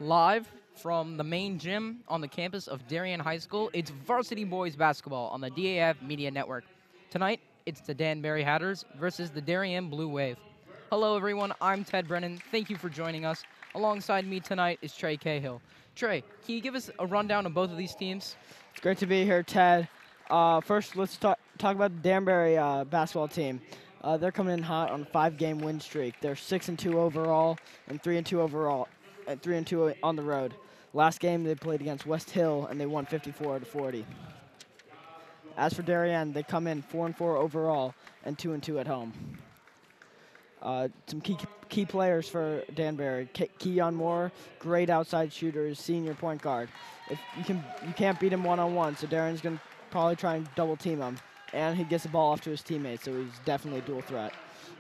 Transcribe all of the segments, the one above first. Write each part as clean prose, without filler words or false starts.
Live from the main gym on the campus of Darien High School, it's Varsity Boys Basketball on the DAF Media Network. Tonight, it's the Danbury Hatters versus the Darien Blue Wave. Hello, everyone. I'm Ted Brennan. Thank you for joining us. Alongside me tonight is Trey Cahill. Trey, can you give us a rundown of both of these teams? It's great to be here, Ted. First, let's talk about the Danbury basketball team. They're coming in hot on a 5-game win streak. They're 6-2 overall and 3-2 overall, and 3-2 on the road. Last game they played against West Hill and they won 54-40. As for Darien, they come in 4-4 overall and 2-2 at home. Some key players for Danbury: Keon Moore, great outside shooter, senior point guard. If you can't beat him one-on-one, so Darien's gonna probably try and double team him, and he gets the ball off to his teammates, so he's definitely a dual threat.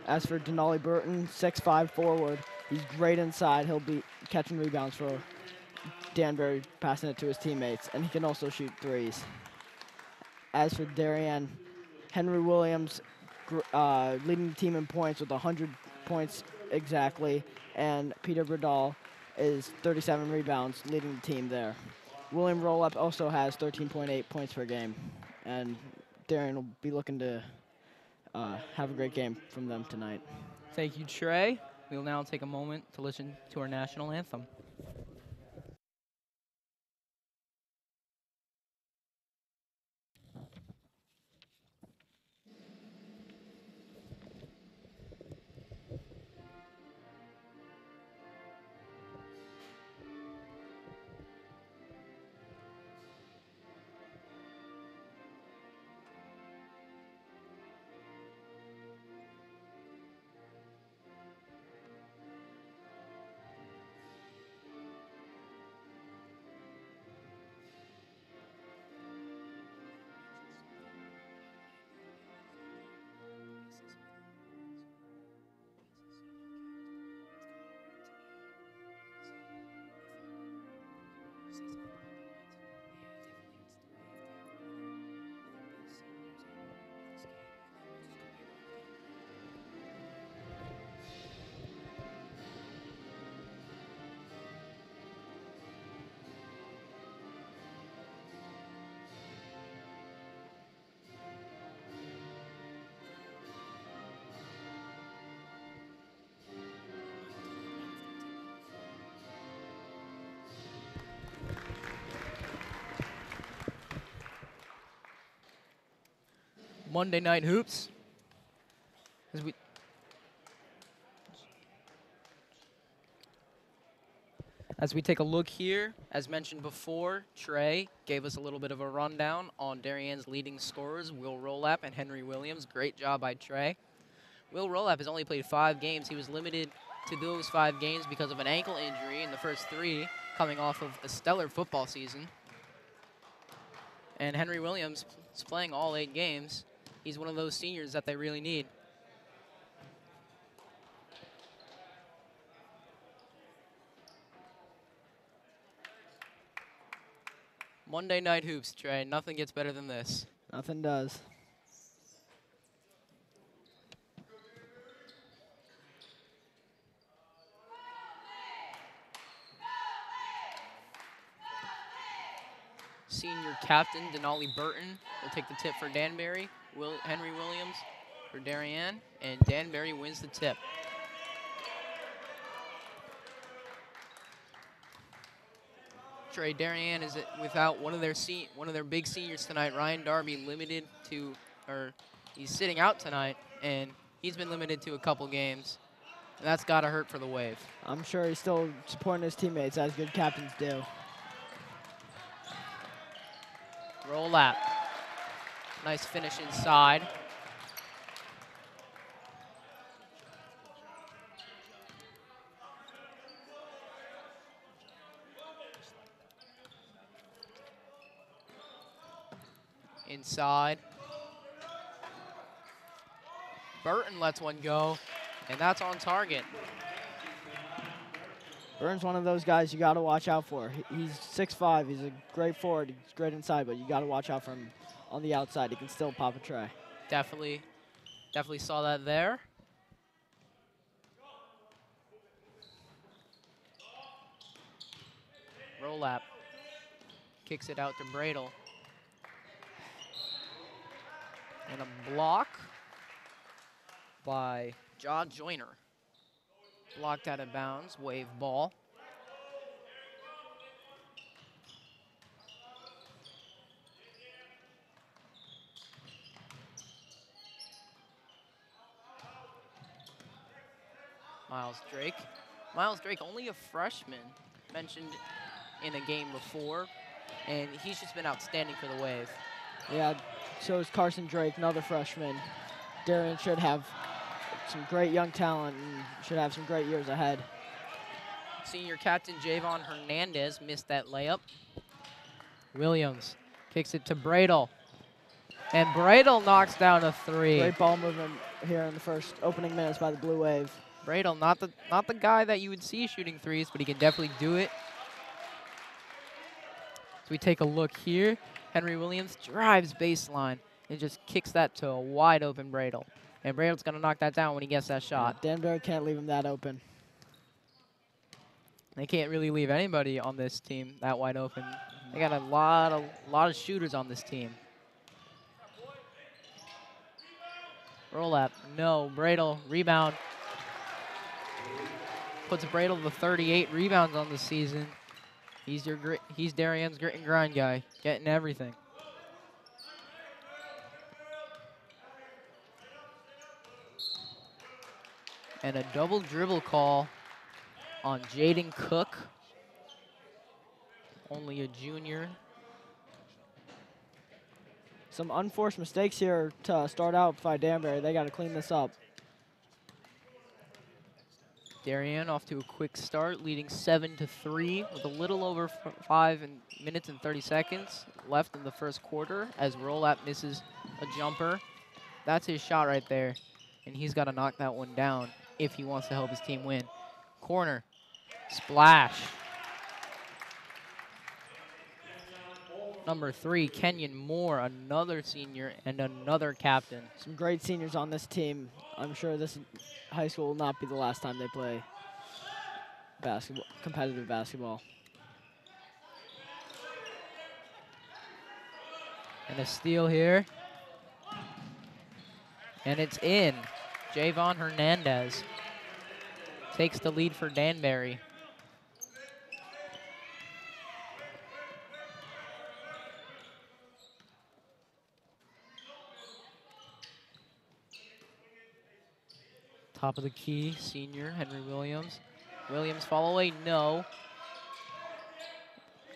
As for Denali Burton, 6'5" forward, he's great inside. He'll be catching rebounds for Danbury, passing it to his teammates, and he can also shoot threes. As for Darien, Henry Williams, leading the team in points with 100 points exactly, and Peter Bradal is 37 rebounds, leading the team there. William Rollup also has 13.8 points per game, and Darien will be looking to have a great game from them tonight. Thank you, Trey. We'll now take a moment to listen to our national anthem. Monday Night Hoops. As we take a look here, as mentioned before, Trey gave us a little bit of a rundown on Darien's leading scorers, Will Rolap and Henry Williams. Great job by Trey. Will Rolap has only played 5 games. He was limited to those 5 games because of an ankle injury in the first 3, coming off of a stellar football season. And Henry Williams is playing all 8 games. He's one of those seniors that they really need. Monday Night Hoops, Trey. Nothing gets better than this. Nothing does. Senior captain Denali Burton will take the tip for Danbury. Henry Williams for Darien, and Danbury wins the tip. Trey, Darien is without one of their big seniors tonight. Ryan Darby he's sitting out tonight, and he's been limited to a couple games. And that's got to hurt for the Wave. I'm sure he's still supporting his teammates, as good captains do. Roll up. Nice finish inside. Inside. Burton lets one go, and that's on target. Burton's one of those guys you got to watch out for. He's 6'5". He's a great forward. He's great inside, but you got to watch out for him on the outside. He can still pop a try. Definitely saw that there. Rolap kicks it out to Bradle. And a block by Jaw Joyner. Blocked out of bounds, wave ball. Miles Drake. Miles Drake, only a freshman, mentioned in a game before, and he's just been outstanding for the Wave. Yeah, so is Carson Drake, another freshman. Darien should have some great young talent and should have some great years ahead. Senior captain Javon Hernandez missed that layup. Williams kicks it to Bradle. And Bradle knocks down a three. Great ball movement here in the first opening minutes by the Blue Wave. Bradle, not the guy that you would see shooting threes, but he can definitely do it. So we take a look here. Henry Williams drives baseline and just kicks that to a wide open Bradle. And Bradle's going to knock that down when he gets that shot. Yeah, Danbury can't leave him that open. They can't really leave anybody on this team that wide open. They got a lot of shooters on this team. Roll up, no, Bradle, rebound. Puts Bradle to 38 rebounds on the season. He's Darien's grit and grind guy, getting everything. And a double dribble call on Jaden Cook. Only a junior. Some unforced mistakes here to start out by Danbury. They got to clean this up. Darien off to a quick start, leading 7-3 with a little over 5 minutes and 30 seconds left in the first quarter as Rolap misses a jumper. That's his shot right there, and he's got to knock that one down if he wants to help his team win. Corner, splash. Number 3, Kenyon Moore, another senior and another captain. Some great seniors on this team. I'm sure this high school will not be the last time they play basketball, competitive basketball. And a steal here. And it's in. Javon Hernandez takes the lead for Danbury. Top of the key, senior Henry Williams. Williams fall away, no.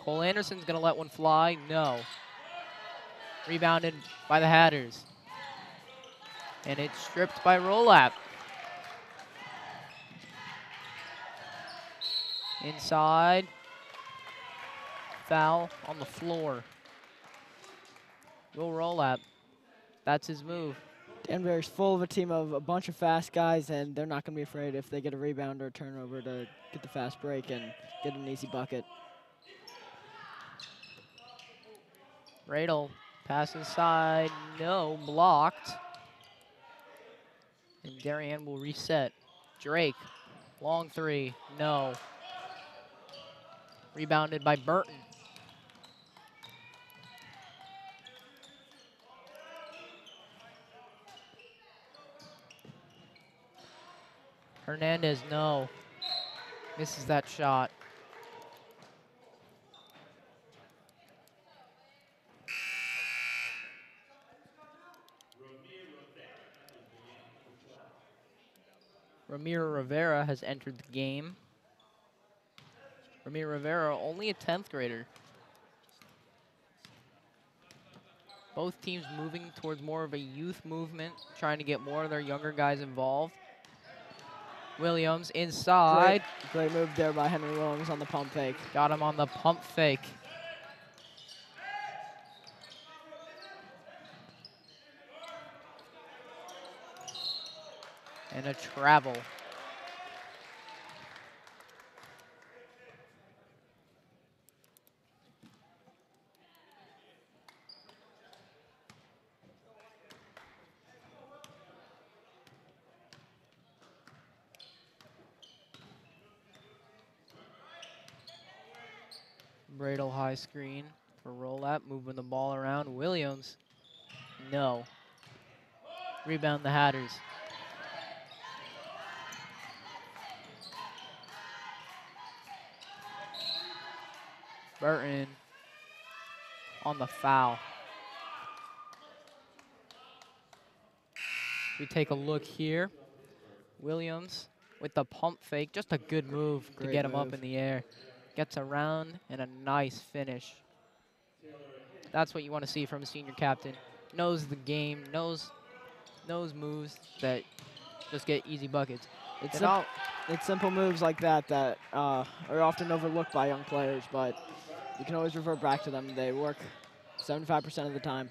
Cole Anderson's gonna let one fly, no. Rebounded by the Hatters. And it's stripped by Rolap. Inside. Foul on the floor. Will Rolap. That's his move. Danbury's full of a team of a bunch of fast guys, and they're not going to be afraid if they get a rebound or a turnover to get the fast break and get an easy bucket. Radel, pass inside, no, blocked. And Darien will reset. Drake, long three, no. Rebounded by Burton. Hernandez, no. Misses that shot. Ramiro Rivera has entered the game. Ramiro Rivera, only a 10th grader. Both teams moving towards more of a youth movement, trying to get more of their younger guys involved. Williams inside. Great move there by Henry Williams on the pump fake. Got him on the pump fake. And a travel. Bradle high screen for roll up, moving the ball around. Williams, no. Rebound the Hatters. Burton on the foul. We take a look here. Williams with the pump fake, just a good move to get him up in the air. Gets around and a nice finish. That's what you want to see from a senior captain. Knows the game, knows moves that just get easy buckets. It's simple moves like that that are often overlooked by young players, but you can always revert back to them. They work 75% of the time.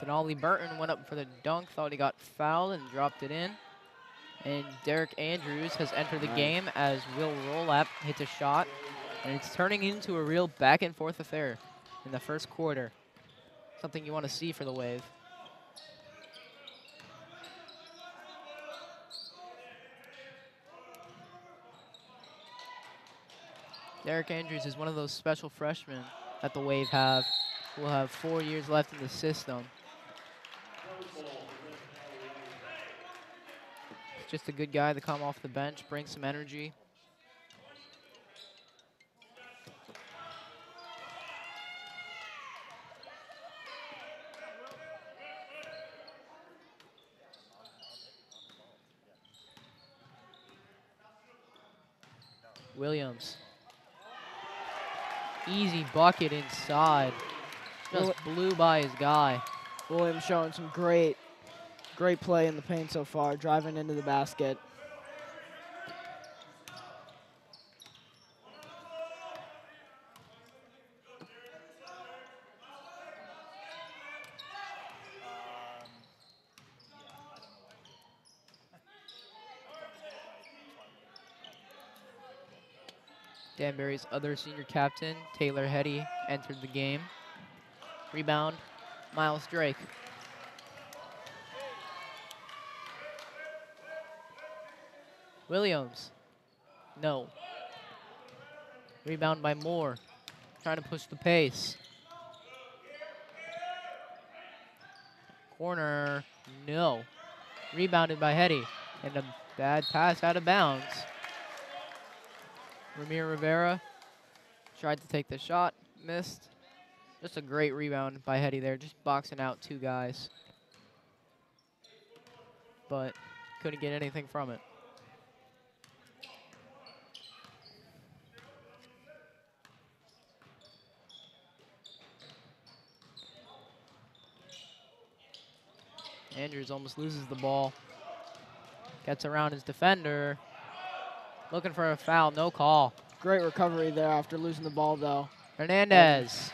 Denali Burton went up for the dunk, thought he got fouled and dropped it in. And Derek Andrews has entered the game as Will Rolap hits a shot. And it's turning into a real back and forth affair in the first quarter. Something you want to see for the Wave. Derek Andrews is one of those special freshmen that the Wave have. Will have 4 years left in the system. Just a good guy to come off the bench, bring some energy. Williams. Easy bucket inside. Just blew by his guy. Williams showing some great play in the paint so far, driving into the basket. Danbury's other senior captain, Taylor Hetty, entered the game. Rebound, Miles Drake. Williams, no. Rebound by Moore, trying to push the pace. Corner, no. Rebounded by Hetty, and a bad pass out of bounds. Ramir Rivera tried to take the shot, missed. Just a great rebound by Hetty there, just boxing out two guys. But couldn't get anything from it. Andrews almost loses the ball. Gets around his defender. Looking for a foul, no call. Great recovery there after losing the ball, though. Hernandez.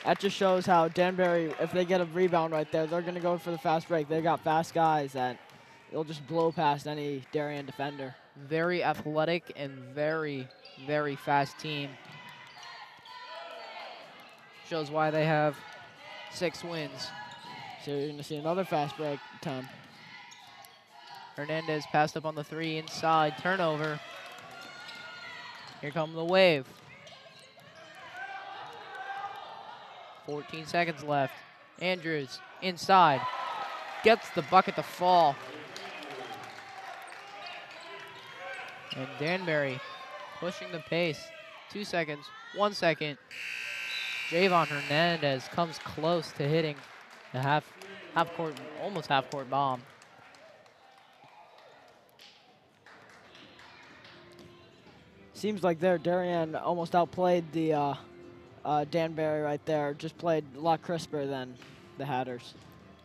That just shows how Danbury, if they get a rebound right there, they're going to go for the fast break. They've got fast guys that they'll just blow past any Darien defender. Very athletic and very, very fast team. Shows why they have 6 wins. So you're going to see another fast break time. Hernandez passed up on the 3 inside, turnover. Here come the Wave. 14 seconds left. Andrews inside. Gets the bucket to fall. And Danbury pushing the pace. 2 seconds, 1 second. Javon Hernandez comes close to hitting the almost half court bomb. Seems like Darien almost outplayed the Danbury right there. Just played a lot crisper than the Hatters.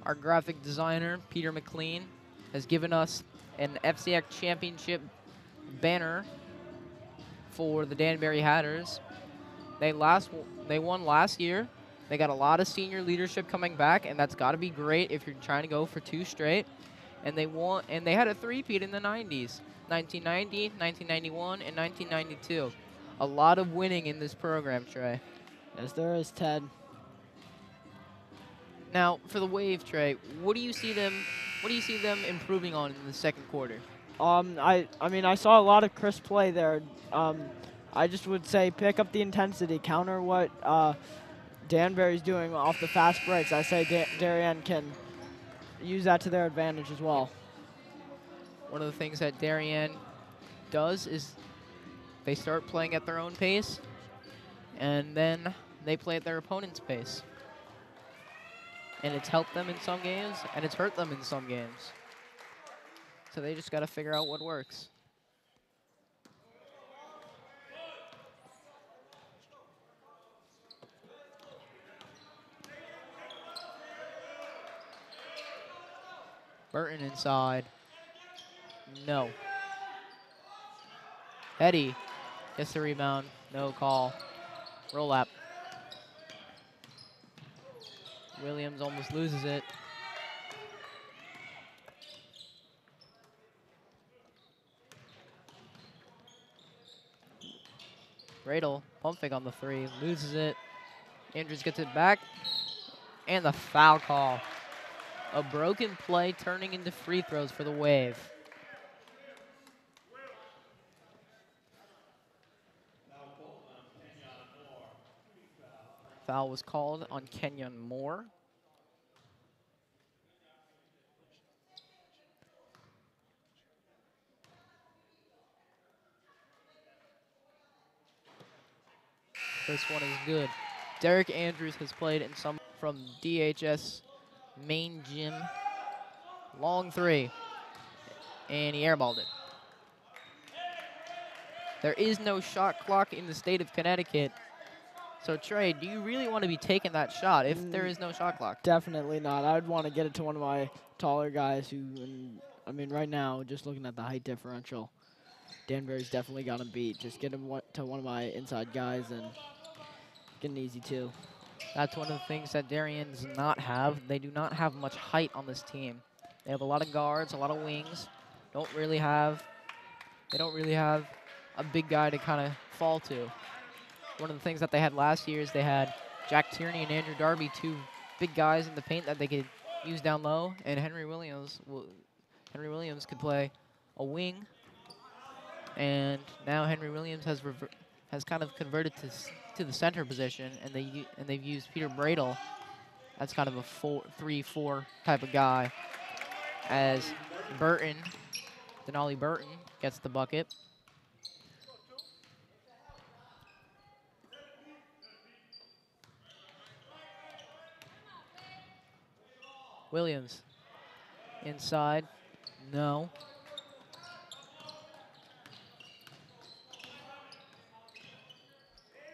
Our graphic designer, Peter McLean, has given us an FCX championship banner for the Danbury Hatters. They won last year. They got a lot of senior leadership coming back, and that's got to be great if you're trying to go for 2 straight. And they had a three-peat in the 90s. 1990, 1991, and 1992. A lot of winning in this program, Trey. Yes, there is, Ted. Now, for the Wave, Trey, what do you see them improving on in the second quarter? I mean, I saw a lot of crisp play there. I just would say pick up the intensity, counter what Danbury's doing off the fast breaks. I say Darien can use that to their advantage as well. One of the things that Darien does is they start playing at their own pace, and then they play at their opponent's pace. And it's helped them in some games, and it's hurt them in some games. So they just got to figure out what works. Burton inside. No. Eddie gets the rebound. No call. Roll up. Williams almost loses it. Radel, pump fake on the 3, loses it. Andrews gets it back. And the foul call. A broken play turning into free throws for the Wave. Foul was called on Kenyon Moore. This one is good. Derek Andrews has played in some from DHS Main Gym. Long 3. And he airballed it. There is no shot clock in the state of Connecticut. So, Trey, do you really want to be taking that shot if there is no shot clock? Definitely not. I would want to get it to one of my taller guys who, I mean, right now, just looking at the height differential, Danbury's definitely got him beat. Just get him to one of my inside guys and get an easy 2. That's one of the things that Darien does not have. They do not have much height on this team. They have a lot of guards, a lot of wings. They don't really have a big guy to kind of fall to. One of the things that they had last year is they had Jack Tierney and Andrew Darby, 2 big guys in the paint that they could use down low, and Henry Williams could play a wing. And now Henry Williams has kind of converted to the center position, and they've used Peter Bradel as kind of a 3-4 type of guy, as Denali Burton gets the bucket. Williams inside, no.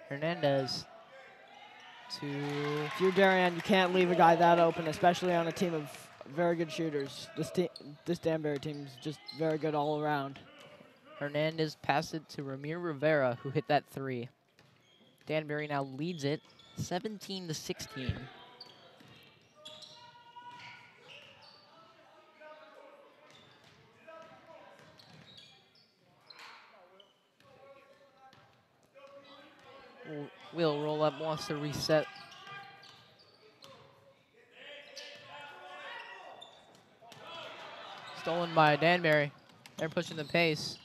Hernandez to... If you're Darien, you can't leave a guy that open, especially on a team of very good shooters. This Danbury team is just very good all around. Hernandez passed it to Ramir Rivera, who hit that 3. Danbury now leads it 17-16. Will roll up, wants to reset. Stolen by Danbury. They're pushing the pace.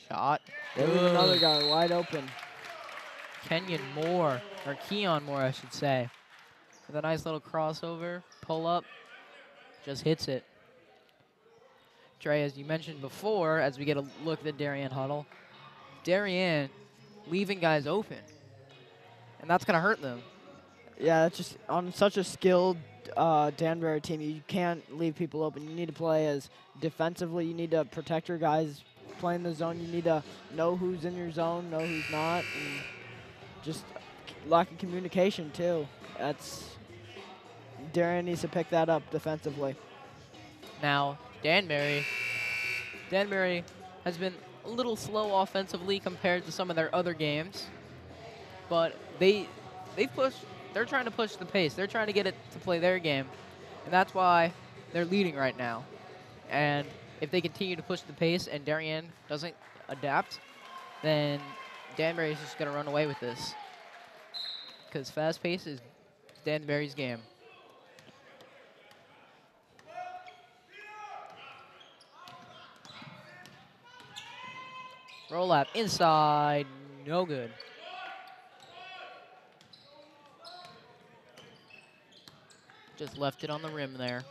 Shot. There's another guy wide open. Kenyon Moore, or Keon Moore, I should say. With a nice little crossover, pull up, just hits it. Trey, as you mentioned before, as we get a look at the Darien huddle, Darien leaving guys open, and that's going to hurt them. Yeah, that's just on such a skilled Danbury team, you can't leave people open. You need to play as defensively. You need to protect your guys playing the zone. You need to know who's in your zone, know who's not, and just lack of communication too. Darien needs to pick that up defensively. Now, Danbury has been a little slow offensively compared to some of their other games, but they're trying to push the pace. They're trying to get it to play their game, and that's why they're leading right now. And if they continue to push the pace and Darien doesn't adapt, then Danbury is just going to run away with this, because fast pace is Danbury's game. Roll up inside, no good. Just left it on the rim there.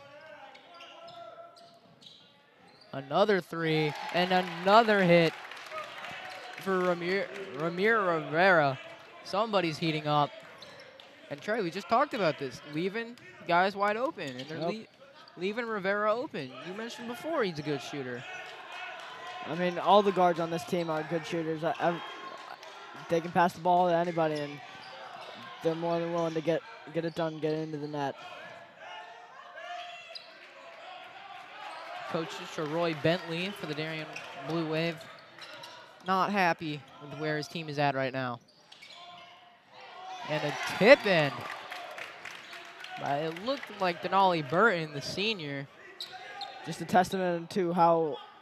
Another three and another hit for Ramir Rivera. Somebody's heating up. And Trey, we just talked about this, leaving guys wide open, and they're leaving Rivera open. You mentioned before he's a good shooter. I mean, all the guards on this team are good shooters. They can pass the ball to anybody, and they're more than willing to get it done, get into the net. Coach Roy Bentley for the Darien Blue Wave, not happy with where his team is at right now. And a tip in. It looked like Denali Burton, the senior. Just a testament to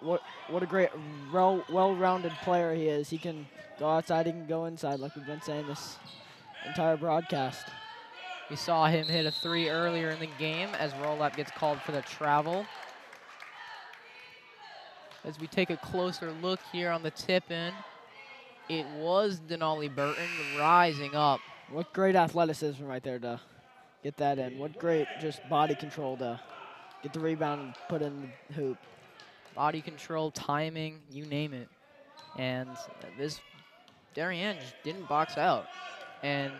what a great, well-rounded player he is. He can go outside, he can go inside, like we've been saying this entire broadcast. We saw him hit a three earlier in the game as roll-up gets called for the travel. As we take a closer look here on the tip-in, it was Denali Burton rising up. What great athleticism right there to get that in. What great just body control to get the rebound and put in the hoop. Body control, timing, you name it. And this Darien just didn't box out. And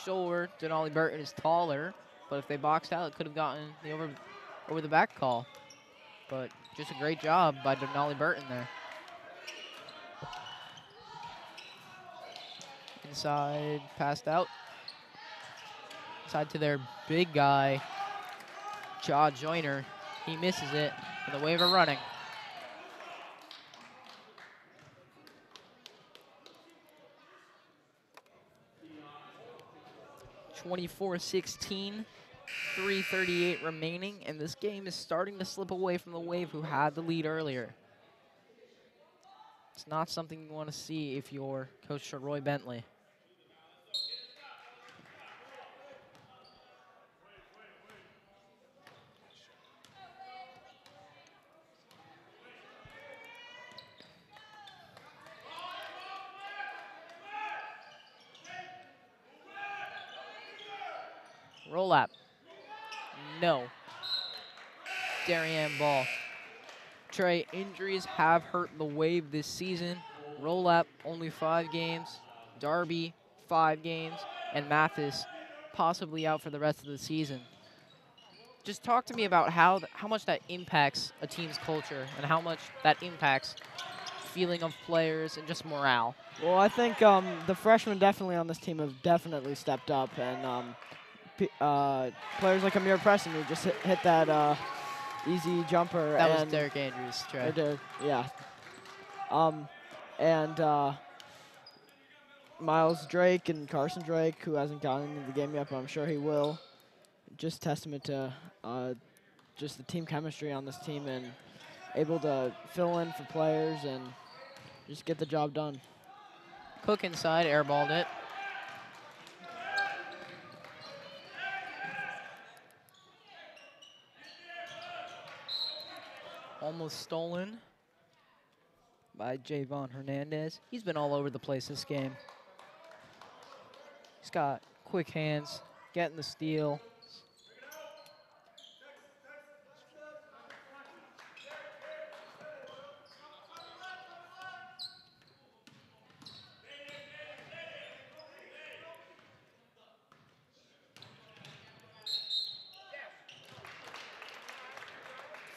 sure, Denali Burton is taller, but if they boxed out, it could have gotten the over the back call. But just a great job by Denali Burton there. Inside, passed out. Inside to their big guy, Jaw Joyner. He misses it, and the Wave are running. (24-16), 3:38 remaining, and this game is starting to slip away from the Wave, who had the lead earlier. It's not something you want to see if you're Coach Roy Bentley. Roll up. No. Darien ball. Trey, injuries have hurt the Wave this season. Roll up, only 5 games. Darby, 5 games. And Mathis, possibly out for the rest of the season. Just talk to me about how much that impacts a team's culture and how much that impacts feeling of players and just morale. Well, I think the freshmen definitely on this team have definitely stepped up, and players like Amir Preston who just hit that easy jumper. That was Derek Andrews, Trey. Yeah. Miles Drake and Carson Drake, who hasn't gotten into the game yet, but I'm sure he will. Just testament to just the team chemistry on this team and able to fill in for players and just get the job done. Cook inside, airballed it. Almost stolen by Javon Hernandez. He's been all over the place this game. He's got quick hands, getting the steal.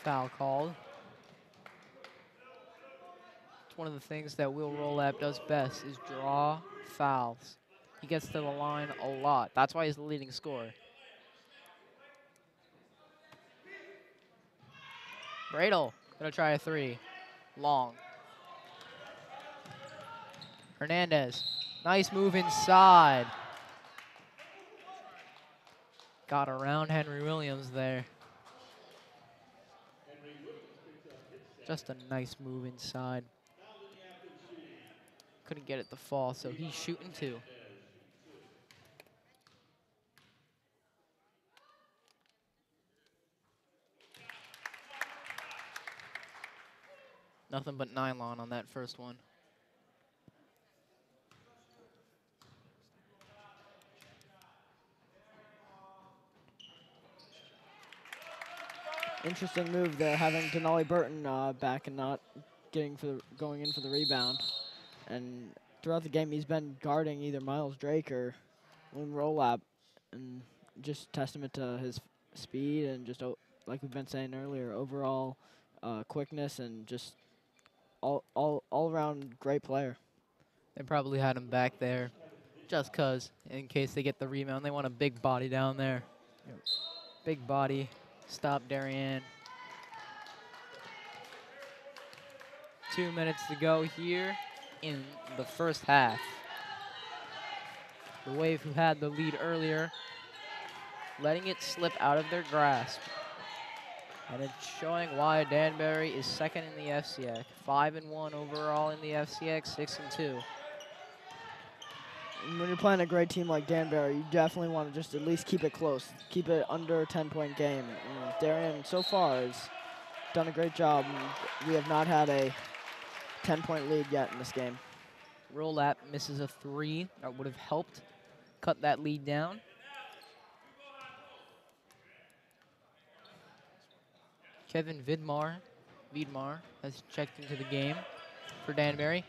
Foul called. One of the things that Will Rolap does best is draw fouls. He gets to the line a lot. That's why he's the leading scorer. Bradle gonna try a 3. Long. Hernandez, nice move inside. Got around Henry Williams there. Just a nice move inside. Couldn't get it to fall, so he's shooting 2. Nothing but nylon on that first one. interesting move there, having Denali Burton back and not going in for the rebound. And throughout the game, he's been guarding either Miles Drake or William Rolap, and just testament to his speed and just like we've been saying earlier, overall quickness and just all around great player. They probably had him back there just 'cause in case they get the rebound. They want a big body down there. Yep. Big body. Stop Darien. 2 minutes to go here in the first half. The Wave, who had the lead earlier, letting it slip out of their grasp. And it's showing why Danbury is second in the FCX. 5-1 overall in the FCX, 6-2. And when you're playing a great team like Danbury, you definitely want to just at least keep it close. Keep it under a 10-point game. And Darien, so far, has done a great job. And we have not had a 10-point lead yet in this game. Rolap misses a 3. That would have helped cut that lead down. Kevin Vidmar has checked into the game for Danbury.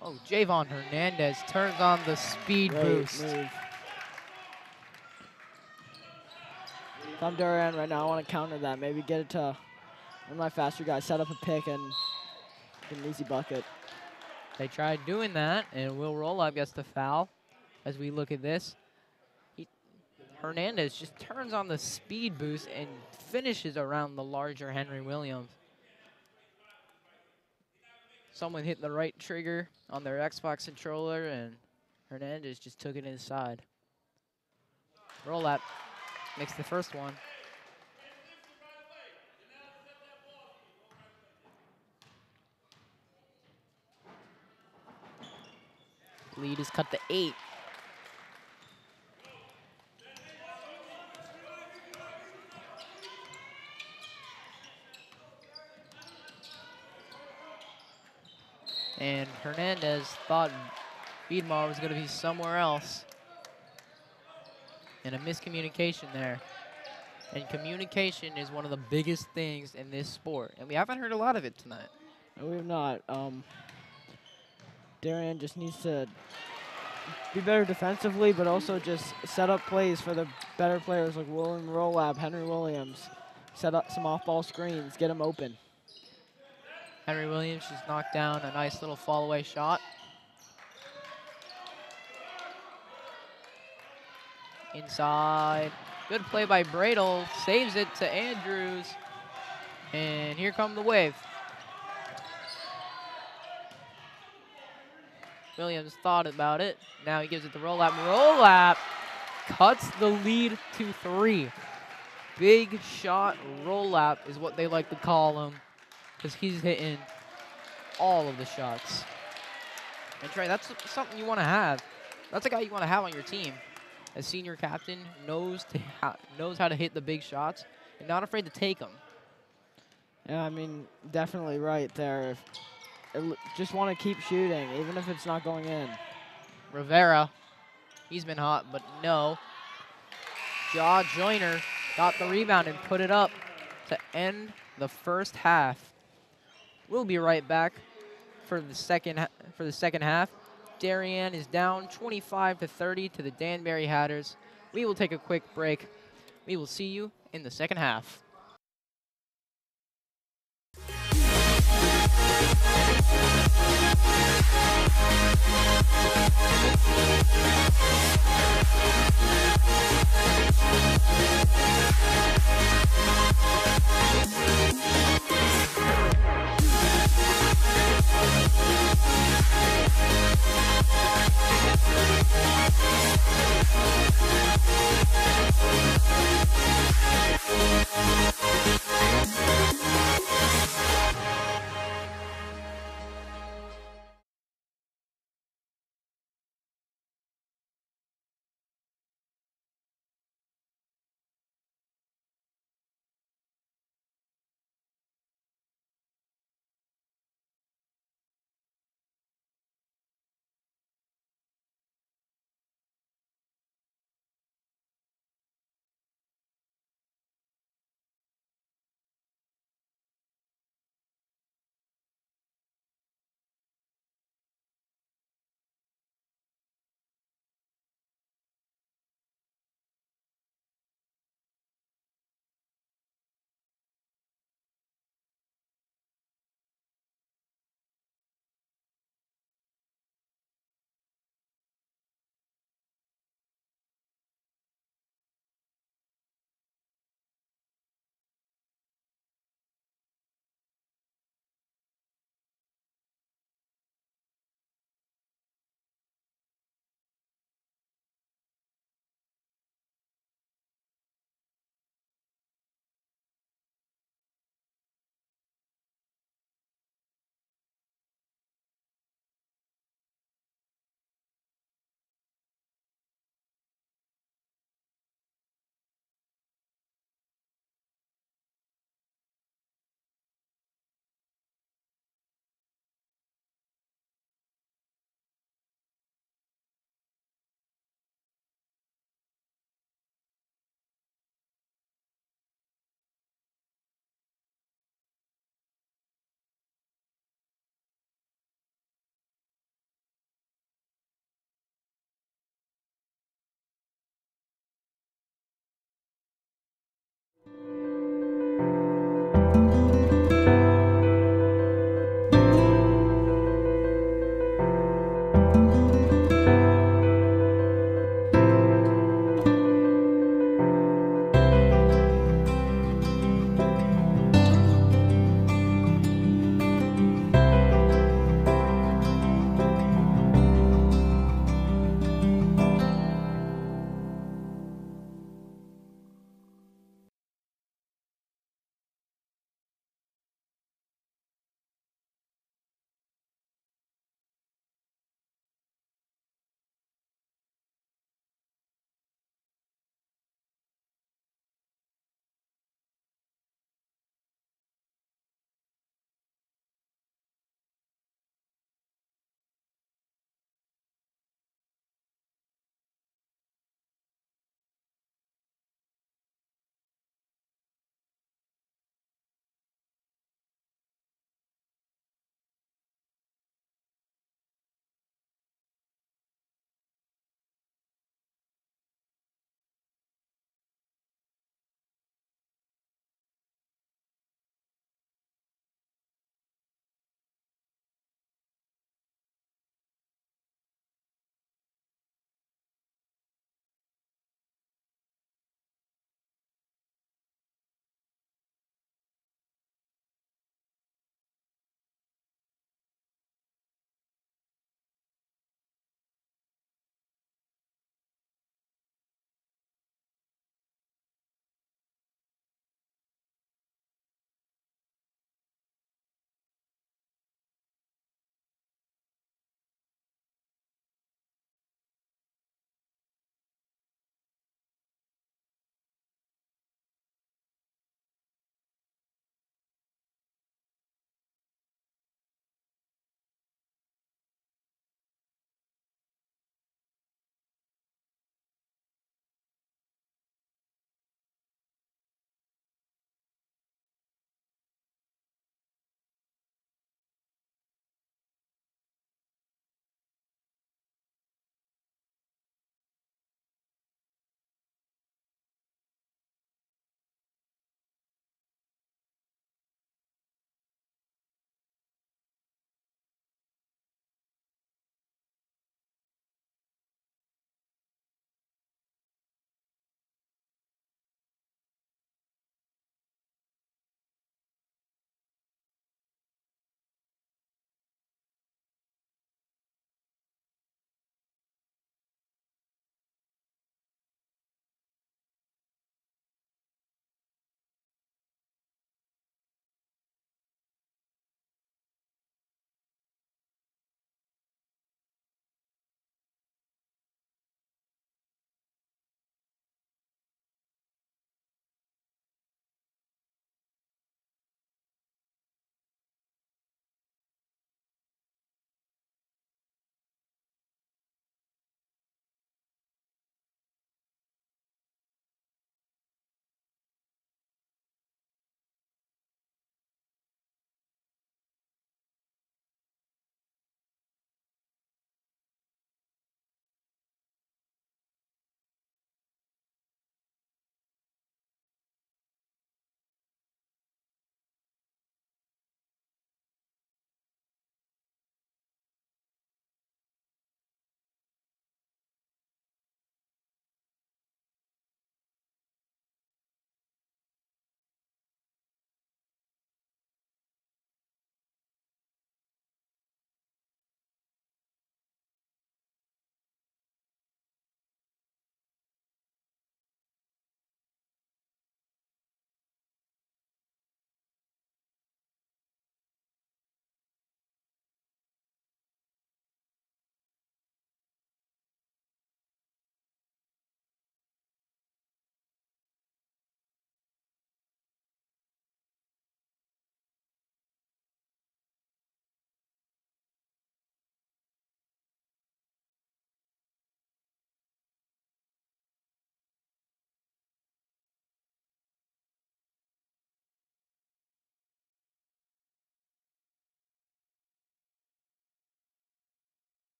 Oh, Javon Hernandez turns on the speed boost. Move. If I'm Darien right now, I want to counter that. Maybe get it to one of my faster guys, set up a pick, and get an easy bucket. They tried doing that, and Will Rollup gets the foul. As we look at this, Hernandez just turns on the speed boost and finishes around the larger Henry Williams. Someone hit the right trigger on their Xbox controller, and Hernandez just took it inside. Rollup makes the first one. Lead is cut to 8. And Hernandez thought Viedmar was going to be somewhere else. And a miscommunication there. And communication is one of the biggest things in this sport. And we haven't heard a lot of it tonight. No, we have not. Darien just needs to be better defensively, but also just set up plays for the better players like William Rolab, Henry Williams. Set up some off-ball screens, get them open. Henry Williams just knocked down a nice little fall-away shot. Inside. Good play by Bradle. Saves it to Andrews. And here come the Wave. Williams thought about it. Now he gives it to Rolap. Rolap cuts the lead to 3. Big shot Rolap is what they like to call him, because he's hitting all of the shots. And Trey, that's something you want to have. That's a guy you want to have on your team. A senior captain knows how to hit the big shots and not afraid to take them. Yeah, I mean, definitely right there. Just want to keep shooting, even if it's not going in. Rivera, he's been hot, but no. Jaw Joyner got the rebound and put it up to end the first half. We'll be right back for the second half. Darien is down 25-30 to the Danbury Hatters. We will take a quick break. We will see you in the second half.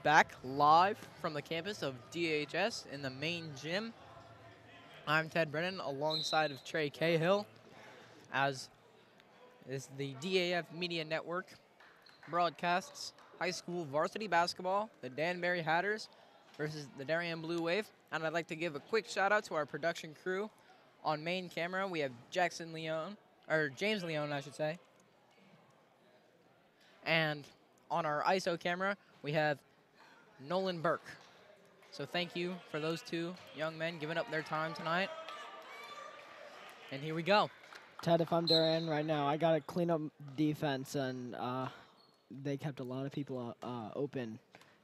back live from the campus of DHS in the main gym. I'm Ted Brennan alongside of Trey Cahill, as is the DAF Media Network broadcasts high school varsity basketball, the Danbury Hatters versus the Darien Blue Wave. And I'd like to give a quick shout out to our production crew. On main camera, we have James Leone, I should say. And on our ISO camera, we have Nolan Burke. So thank you for those two young men giving up their time tonight. And here we go. Ted, if I'm Darien right now, I got to clean up defense, and they kept a lot of people open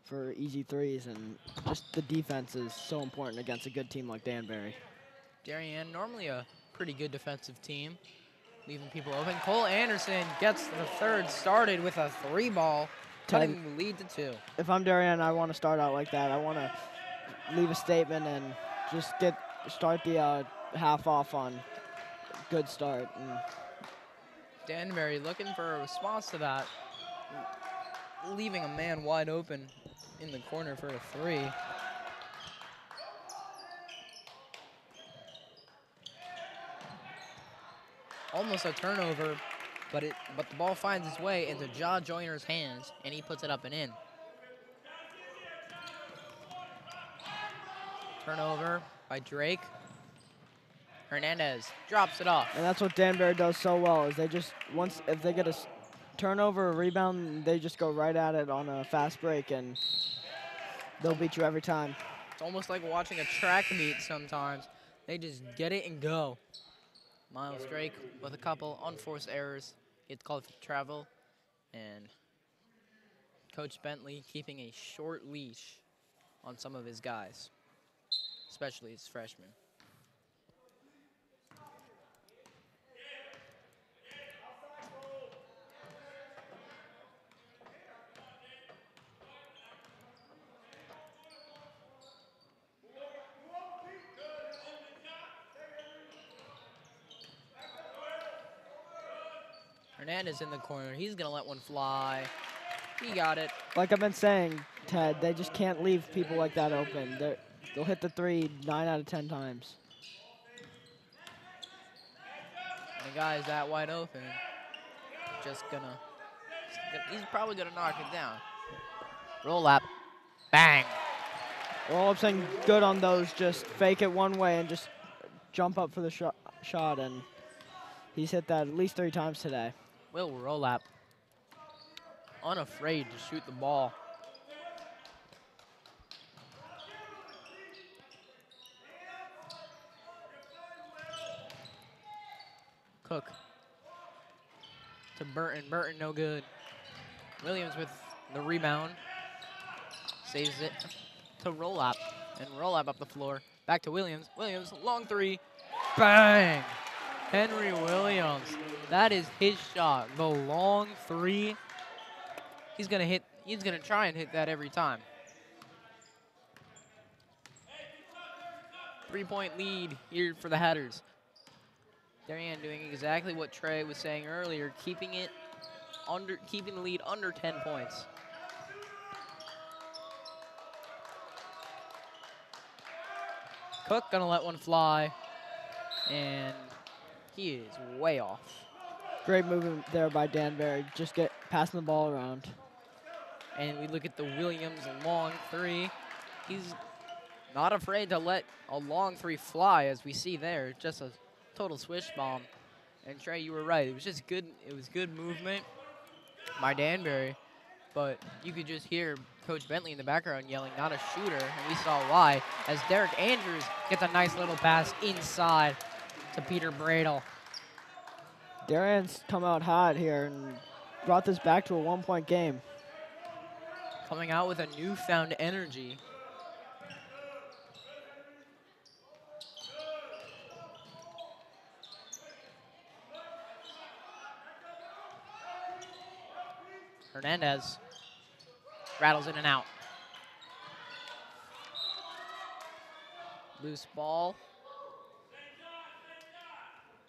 for easy threes, and just the defense is so important against a good team like Danbury. Darien, normally a pretty good defensive team, leaving people open. Cole Anderson gets the third started with a 3-ball, cutting the lead to 2. If I'm Darien, I want to start out like that. I want to leave a statement and just start the half off on a good start. And Danbury looking for a response to that, leaving a man wide open in the corner for a 3. Almost a turnover, but the ball finds its way into Ja Joyner's hands, and he puts it up and in. Turnover by Drake. Hernandez drops it off. And that's what Danbury does so well, is they just, if they get a turnover or rebound, they just go right at it on a fast break, and they'll beat you every time. It's almost like watching a track meet sometimes. They just get it and go. Miles Drake with a couple unforced errors. It's called for travel. And Coach Bentley keeping a short leash on some of his guys, especially his freshmen. Hernandez in the corner. He's going to let one fly. He got it. Like I've been saying, Ted, they just can't leave people like that open. They'll hit the 3 9 out of 10 times. And the guy's that wide open. He's probably going to knock it down. Roll up. Bang. All I'm saying, good on those. Just fake it one way and just jump up for the shot. And he's hit that at least 3 times today. Will Rolap, unafraid to shoot the ball. Cook to Burton. Burton no good. Williams with the rebound. Saves it to Rolap. And Rolap up the floor. Back to Williams. Williams, long 3. Bang! Henry Williams. That is his shot. The long 3. He's gonna try and hit that every time. 3-point lead here for the Hatters. Darien doing exactly what Trey was saying earlier, keeping the lead under 10 points. Cook gonna let one fly, and he is way off. Great movement there by Danbury. Just passing the ball around. And we look at the Williams long 3. He's not afraid to let a long 3 fly, as we see there. Just a total swish bomb. And Trey, you were right. It was just good. It was good movement by Danbury. But you could just hear Coach Bentley in the background yelling, "Not a shooter," and we saw why. As Derek Andrews gets a nice little pass inside to Peter Bradle. Darien's come out hot here and brought this back to a 1-point game. Coming out with a newfound energy. Hernandez rattles in and out. Loose ball.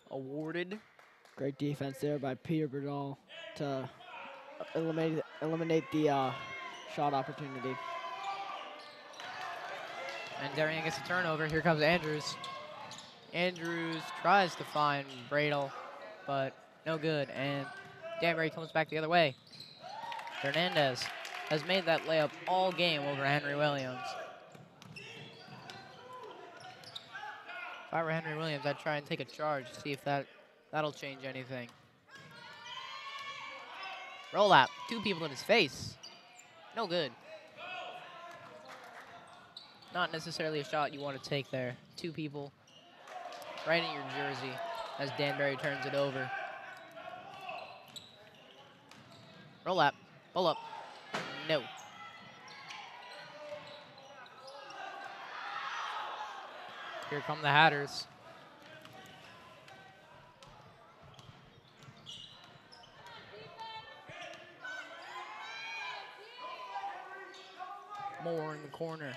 Awarded. Great defense there by Peter Bradle to eliminate the shot opportunity. And Darien gets a turnover. Here comes Andrews. Andrews tries to find Bradle, but no good. And Danbury comes back the other way. Hernandez has made that layup all game over Henry Williams. If I were Henry Williams, I'd try and take a charge, see if that'll change anything. Roll out. 2 people in his face. No good. Not necessarily a shot you want to take there. 2 people right in your jersey as Danbury turns it over. Roll up. Pull up. No. Here come the Hatters. Moore in the corner.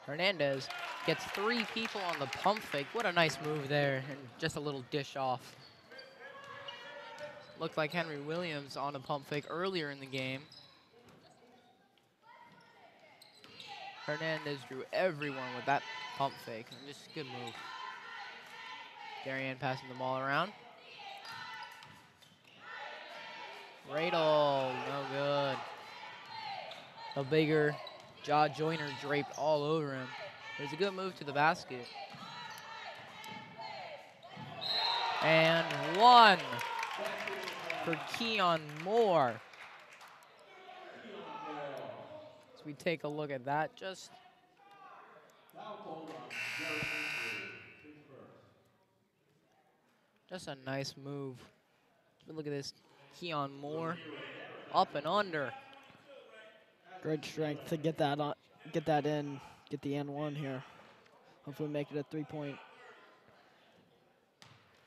Hernandez gets 3 people on the pump fake. What a nice move there, and just a little dish off. Looked like Henry Williams on a pump fake earlier in the game. Hernandez drew everyone with that pump fake. Just a good move. Darien passing the ball around. Radel, no good. A bigger jaw joiner draped all over him. It was a good move to the basket. And 1 for Keon Moore. As we take a look at that, just a nice move. Look at this, Keon Moore, up and under. Great strength to get that on, get that in, get the N1 here. Hopefully make it a 3-point.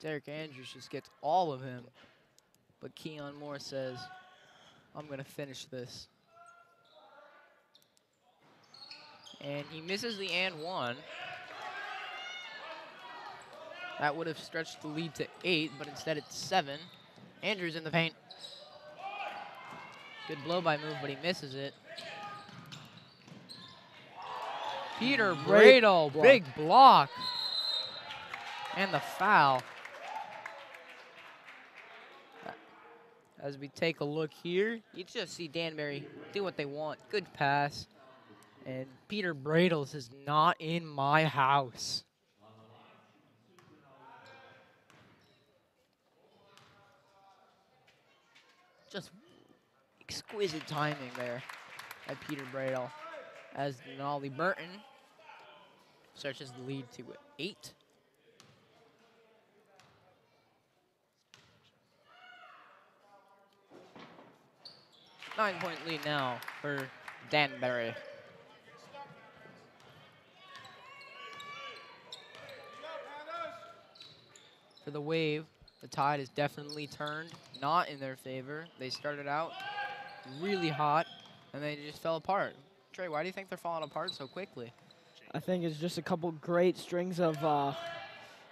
Derek Andrews just gets all of him. But Keon Moore says, I'm going to finish this. And he misses the and 1. That would have stretched the lead to 8, but instead it's 7. Andrews in the paint. Good blow-by move, but he misses it. Peter Bradle, big block. And the foul. As we take a look here, you just see Danbury do what they want. Good pass. And Peter Bradle says, not in my house. Just exquisite timing there by Peter Bradle. As Denali Burton stretches the lead to 8. Nine-point lead now for Danbury. For the Wave, the tide is definitely turned, not in their favor. They started out really hot, and they just fell apart. Trey, why do you think they're falling apart so quickly? I think it's just a couple great strings of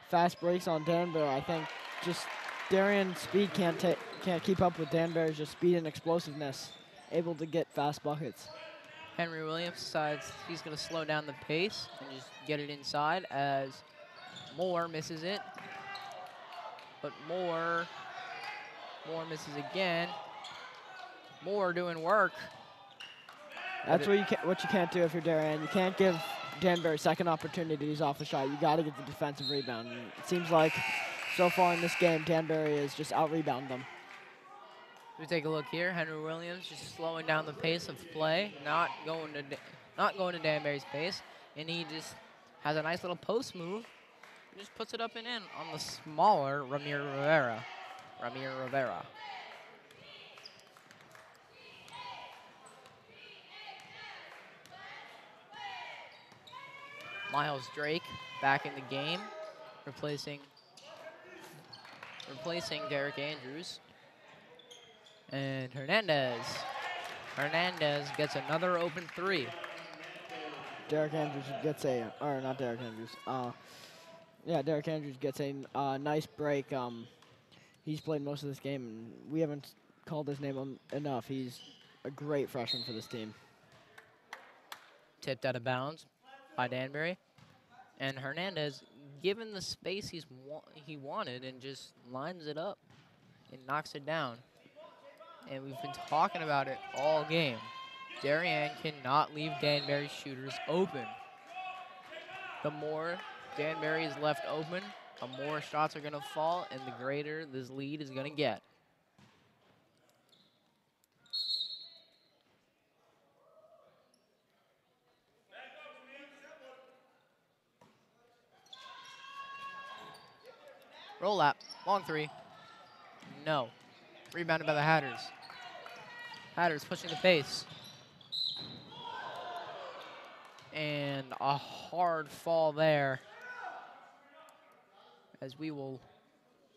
fast breaks on Danbury. I think just Darien's speed can't keep up with Danbury's just speed and explosiveness, able to get fast buckets. Henry Williams decides he's going to slow down the pace and just get it inside as Moore misses it. But Moore misses again. Moore doing work. That's what you can't do if you're Darien. You can't give Danbury second opportunities off a shot. You got to get the defensive rebound. And it seems like so far in this game, Danbury is just out-rebound them. We take a look here. Henry Williams just slowing down the pace of play, not going to Danbury's pace, and he just has a nice little post move. Just puts it up and in on the smaller Ramir Rivera. Miles Drake back in the game, replacing Derek Andrews. And Hernandez gets another open 3. Derek Andrews gets Derek Andrews gets a nice break he's played most of this game, and we haven't called his name enough. He's a great freshman for this team. Tipped out of bounds by Danbury. And Hernandez, given the space he wanted, and just lines it up and knocks it down. And we've been talking about it all game. Darien cannot leave Danbury's shooters open. The more Danbury is left open, the more shots are going to fall, and the greater this lead is going to get. Roll up, long three. No. Rebounded by the Hatters. Hatters pushing the pace. And a hard fall there, as we will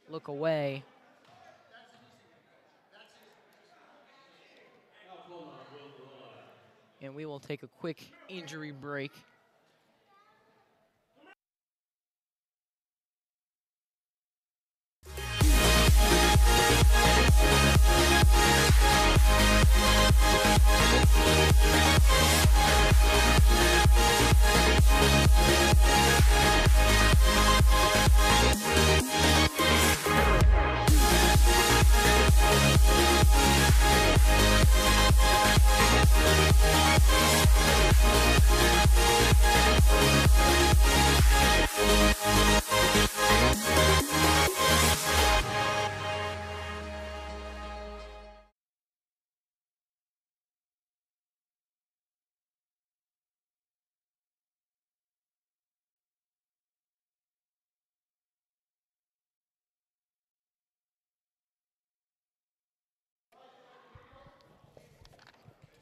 look away. And we will take a quick injury break.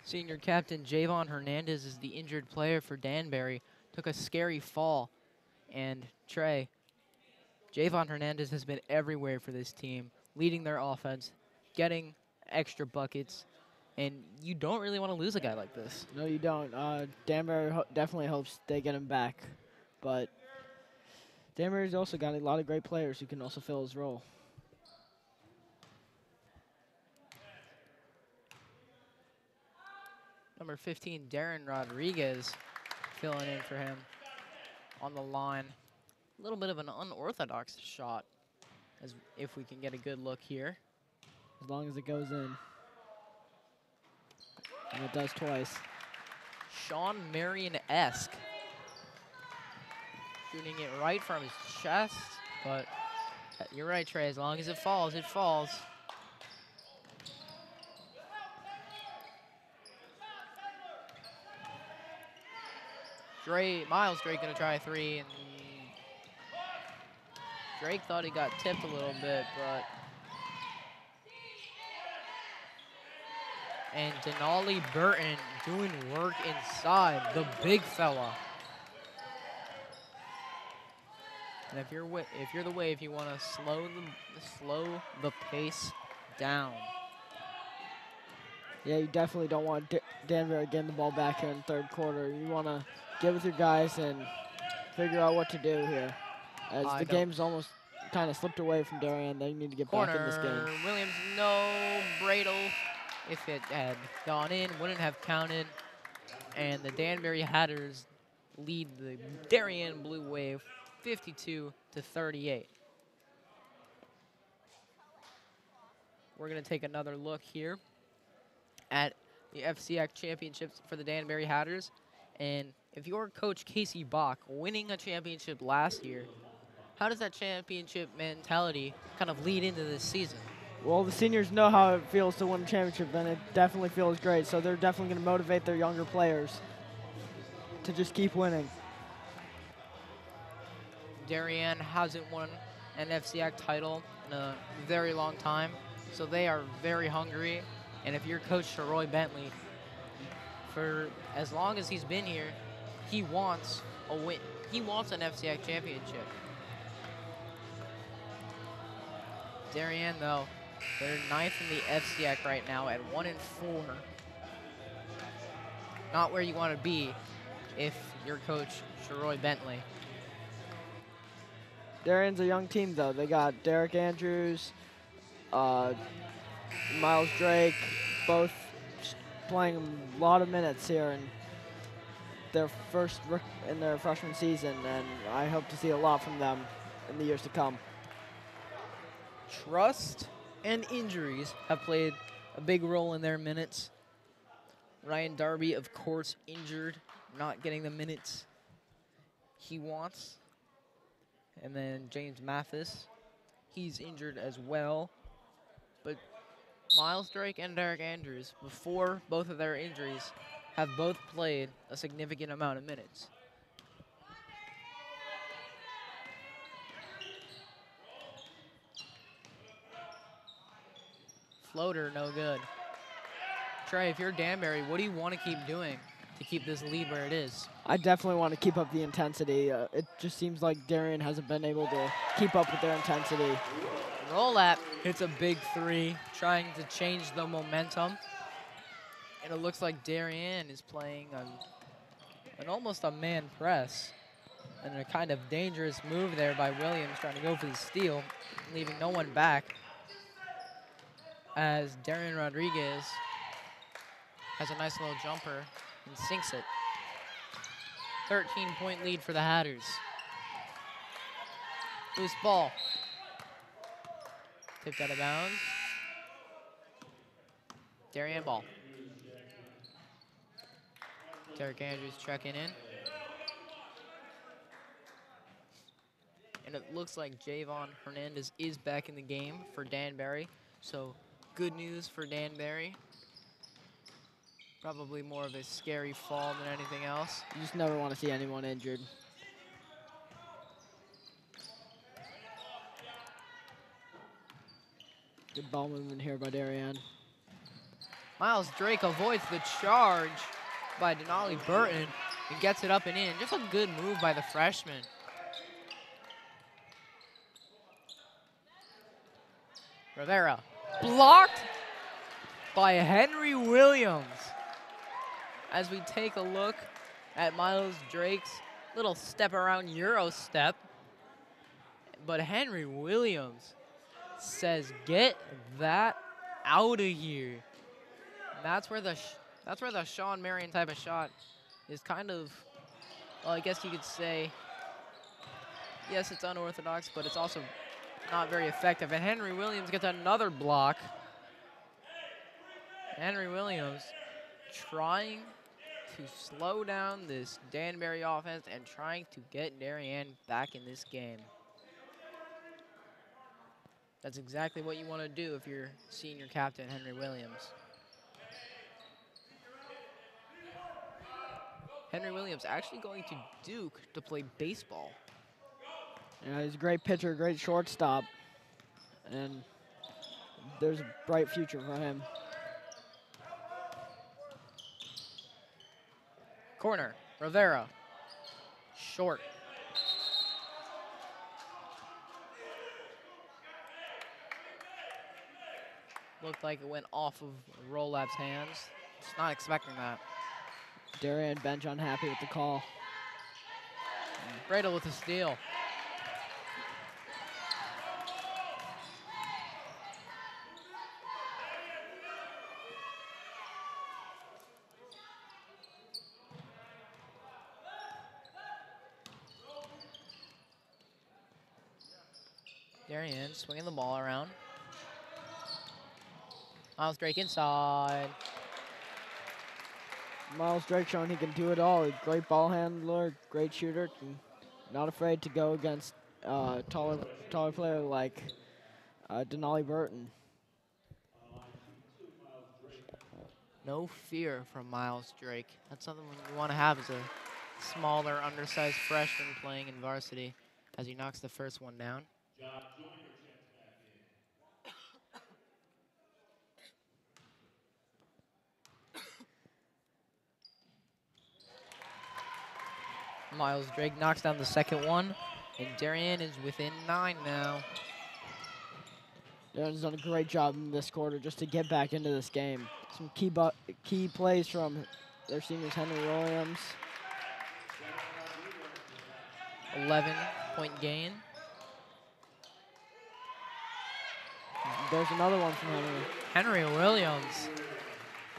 Senior captain Javon Hernandez is the injured player for Danbury. Took a scary fall. And Trey, Javon Hernandez has been everywhere for this team, leading their offense, getting extra buckets, and you don't really want to lose a guy like this. No, you don't. Danbury definitely hopes they get him back, but Danbury's also got a lot of great players who can also fill his role. Number 15, Darren Rodriguez, filling in for him on the line. A little bit of an unorthodox shot, as if we can get a good look here. As long as it goes in. And it does twice. Sean Marion-esque. Shooting it right from his chest, but you're right, Trey. As long as it falls, it falls. Miles Drake gonna try a three, and Drake thought he got tipped a little bit, but and Denali Burton doing work inside, the big fella. And if you're the wave, you want to slow the pace down. Yeah, you definitely don't want Danbury getting the ball back here in the third quarter. You want to get with your guys and figure out what to do here. As the game's almost kind of slipped away from Darien, they need to get back in this game. Williams, no. Bradle, if it had gone in, wouldn't have counted. And the Danbury Hatters lead the Darien Blue Wave 52-38. We're going to take another look here at the FCX championships for the Danbury Hatters. And if you're Coach Casey Bach, winning a championship last year, how does that championship mentality kind of lead into this season? Well, the seniors know how it feels to win a championship, and it definitely feels great. So they're definitely going to motivate their younger players to just keep winning. Darien hasn't won an FCX title in a very long time, so they are very hungry. And if you're Coach Sharoy Bentley, for as long as he's been here, he wants a win. He wants an FCX championship. Darien, though, they're ninth in the FCX right now at 1-4. Not where you want to be if you're Coach Sharoy Bentley. Darien's a young team, though. They got Derek Andrews, uh, Miles Drake, both playing a lot of minutes here in their in their freshman season, and I hope to see a lot from them in the years to come. Trust and injuries have played a big role in their minutes. Ryan Darby, of course, injured, not getting the minutes he wants. And then James Mathis, he's injured as well. But Miles Drake and Derek Andrews, before both of their injuries, have both played a significant amount of minutes. Floater, no good. Trey, if you're Danbury, what do you want to keep doing to keep this lead where it is? I definitely want to keep up the intensity. It just seems like Darien hasn't been able to keep up with their intensity. Rolap hits a big three, trying to change the momentum. And it looks like Darien is playing almost a man press. And a kind of dangerous move there by Williams, trying to go for the steal, leaving no one back. As Darien Rodriguez has a nice little jumper and sinks it. 13-point lead for the Hatters. Loose ball. Tipped out of bounds. Darien ball. Derek Andrews checking in. And it looks like Javon Hernandez is back in the game for Danbury. So good news for Danbury. Probably more of a scary fall than anything else. You just never want to see anyone injured. Good ball movement here by Darien. Miles Drake avoids the charge by Denali Burton and gets it up and in. Just a good move by the freshman. Rivera blocked by Henry Williams. As we take a look at Miles Drake's little step around Euro step. But Henry Williams says, get that out of here. And that's where the Sean Marion type of shot is kind of, well, I guess you could say, yes, it's unorthodox, but it's also not very effective. And Henry Williams gets another block. Henry Williams trying to slow down this Danbury offense and trying to get Darien back in this game. That's exactly what you want to do if you're senior captain Henry Williams. Henry Williams actually going to Duke to play baseball. Yeah, he's a great pitcher, great shortstop, and there's a bright future for him. Corner, Rivera, short. Looked like it went off of Rolab's hands. Just not expecting that. Darien bench unhappy with the call. Bradle with a steal. Darien swinging the ball around. Miles Drake inside. Miles Drake showing he can do it all. Great ball handler, great shooter. Not afraid to go against taller player like Denali Burton. No fear from Miles Drake. That's something you want to have as a smaller, undersized freshman playing in varsity as he knocks the first one down. Miles Drake knocks down the second one, and Darien is within 9 now. Darien's done a great job in this quarter just to get back into this game. Some key plays from their seniors, Henry Williams. 11-point gain. There's another one from Henry. Henry Williams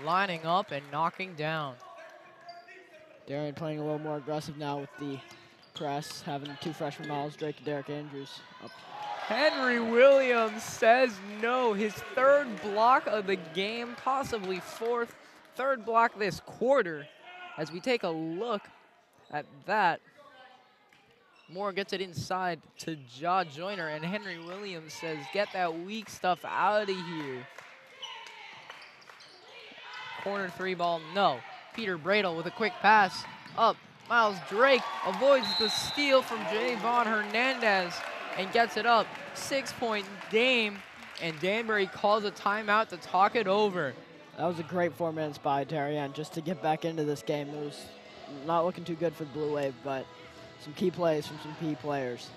lining up and knocking down. Darien playing a little more aggressive now with the press, having two freshman models, Drake and Derek Andrews, up. Henry Williams says no. His third block of the game, possibly fourth. Third block this quarter. As we take a look at that, Moore gets it inside to Ja Joyner, and Henry Williams says, get that weak stuff out of here. Corner three ball, no. Peter Bradle with a quick pass, up. Miles Drake avoids the steal from Javon Hernandez and gets it up. 6-point game, and Danbury calls a timeout to talk it over. That was a great 4 minutes by Darien just to get back into this game. It was not looking too good for the Blue Wave, but some key plays from some key players.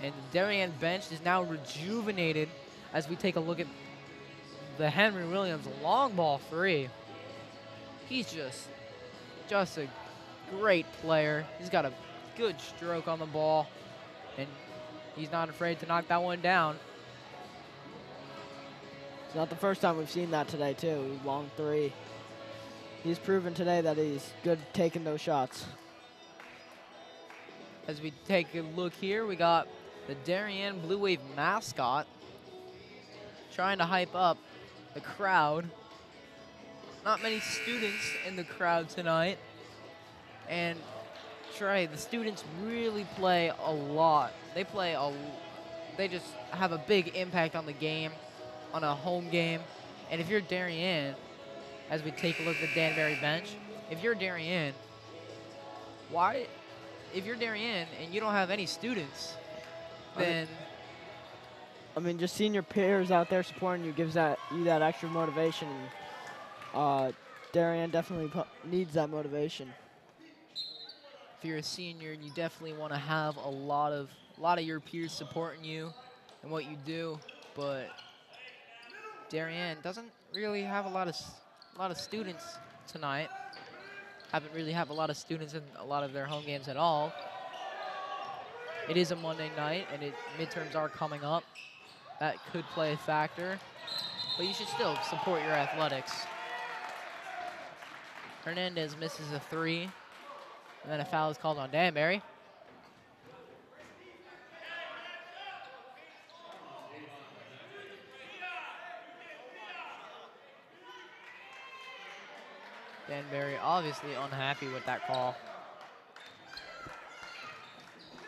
And the Darien bench is now rejuvenated as we take a look at the Henry Williams long ball three. He's just a great player. He's got a good stroke on the ball, and he's not afraid to knock that one down. It's not the first time we've seen that today, too. Long three. He's proven today that he's good taking those shots. As we take a look here, we got the Darien Blue Wave mascot trying to hype up the crowd. Not many students in the crowd tonight. And Trey, the students really play a lot. They just have a big impact on the game, on a home game. And if you're Darien, as we take a look at the Danbury bench, if you're Darien, if you're Darien and you don't have any students, then I mean, just seeing your peers out there supporting you gives you that extra motivation. Darien definitely needs that motivation. If you're a senior, you definitely want to have a lot of your peers supporting you and what you do, but Darien doesn't really have a lot of students tonight. Haven't really have a lot of students in a lot of their home games at all. It is a Monday night, and midterms are coming up. That could play a factor, but you should still support your athletics. Hernandez misses a three, and then a foul is called on Danbury. Danbury obviously unhappy with that call.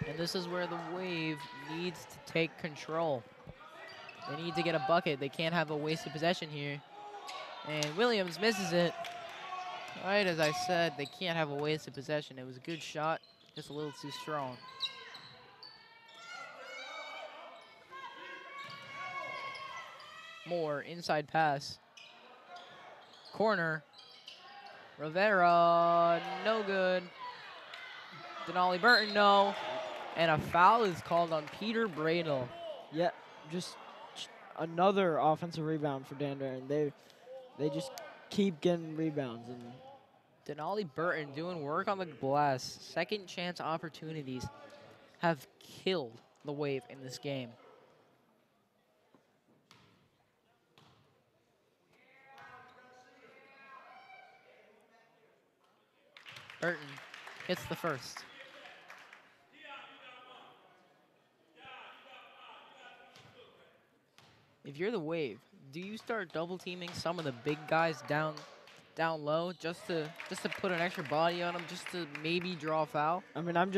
And this is where the Wave needs to take control. They need to get a bucket. They can't have a wasted possession here. And Williams misses it. Right as I said, they can't have a wasted possession. It was a good shot, just a little too strong. Moore, inside pass. Corner. Rivera, no good. Denali Burton, no. And a foul is called on Peter Bradle. Yeah, just another offensive rebound for Danbury. They just keep getting rebounds. And Denali Burton doing work on the glass. Second chance opportunities have killed the Wave in this game. Burton hits the first. If you're the Wave, do you start double teaming some of the big guys down low just to put an extra body on them, just to maybe draw a foul? I mean, I'm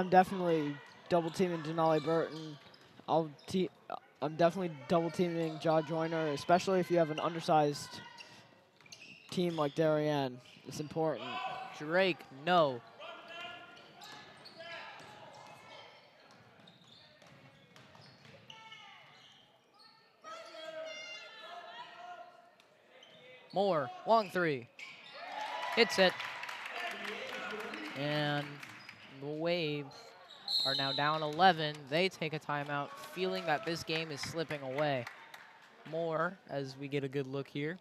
definitely double teaming Denali Burton. I'm definitely double teaming Ja Joyner, especially if you have an undersized team like Darien. It's important. Drake, no. Moore, long three. Hits it. And the Wave are now down 11. They take a timeout, feeling that this game is slipping away. Moore, as we get a good look here.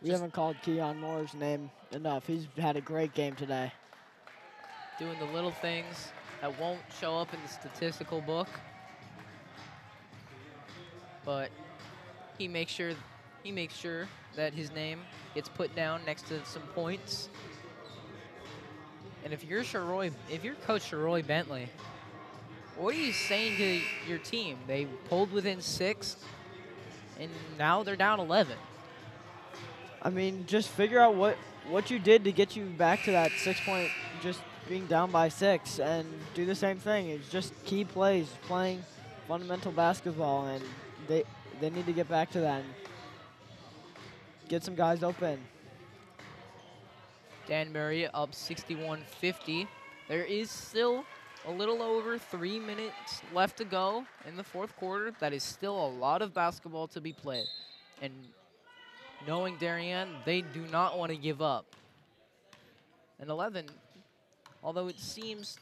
We haven't called Keon Moore's name enough. He's had a great game today. Doing the little things that won't show up in the statistical book. but he makes sure that his name gets put down next to some points. And if you're Coach Sharoy Bentley, what are you saying to your team? They pulled within 6, and now they're down 11. I mean, just figure out what you did to get you back to that 6-point, just being down by 6, and do the same thing. It's just key plays, playing fundamental basketball, and they need to get back to that and get some guys open. Danbury up 61-50. There is still a little over 3 minutes left to go in the fourth quarter. That is still a lot of basketball to be played. And knowing Darien, they do not want to give up. And 11, although it seems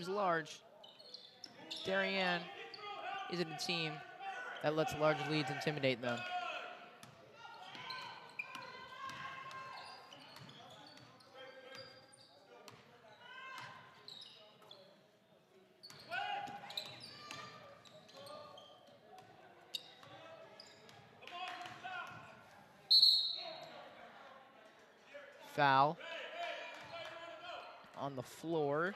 large, Darien isn't a team that lets large leads intimidate them. Foul on the floor.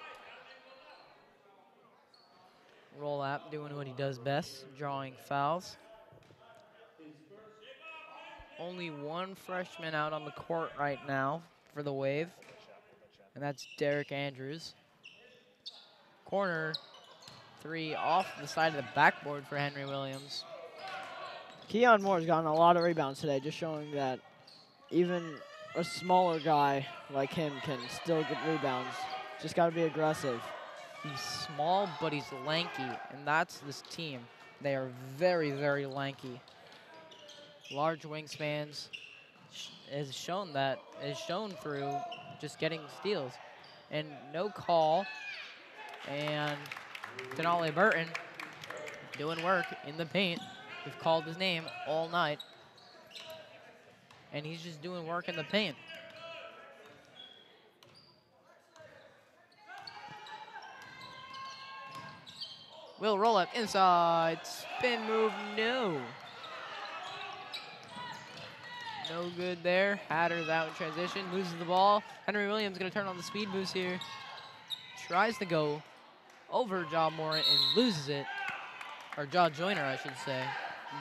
Rolap doing what he does best, drawing fouls. Only one freshman out on the court right now for the Wave, and that's Derek Andrews. Corner 3 off the side of the backboard for Henry Williams. Keon Moore's gotten a lot of rebounds today, just showing that even a smaller guy like him can still get rebounds. Just got to be aggressive. He's small, but he's lanky, and that's this team. They are very, very lanky. Large wingspans is shown through just getting steals. And no call, and Denali Burton doing work in the paint. We've called his name all night, and he's just doing work in the paint. Will roll up inside, spin move, no. No good there. Hatter's out in transition, loses the ball. Henry Williams gonna turn on the speed boost here. Tries to go over Ja Moore and loses it. Or Ja Joyner, I should say.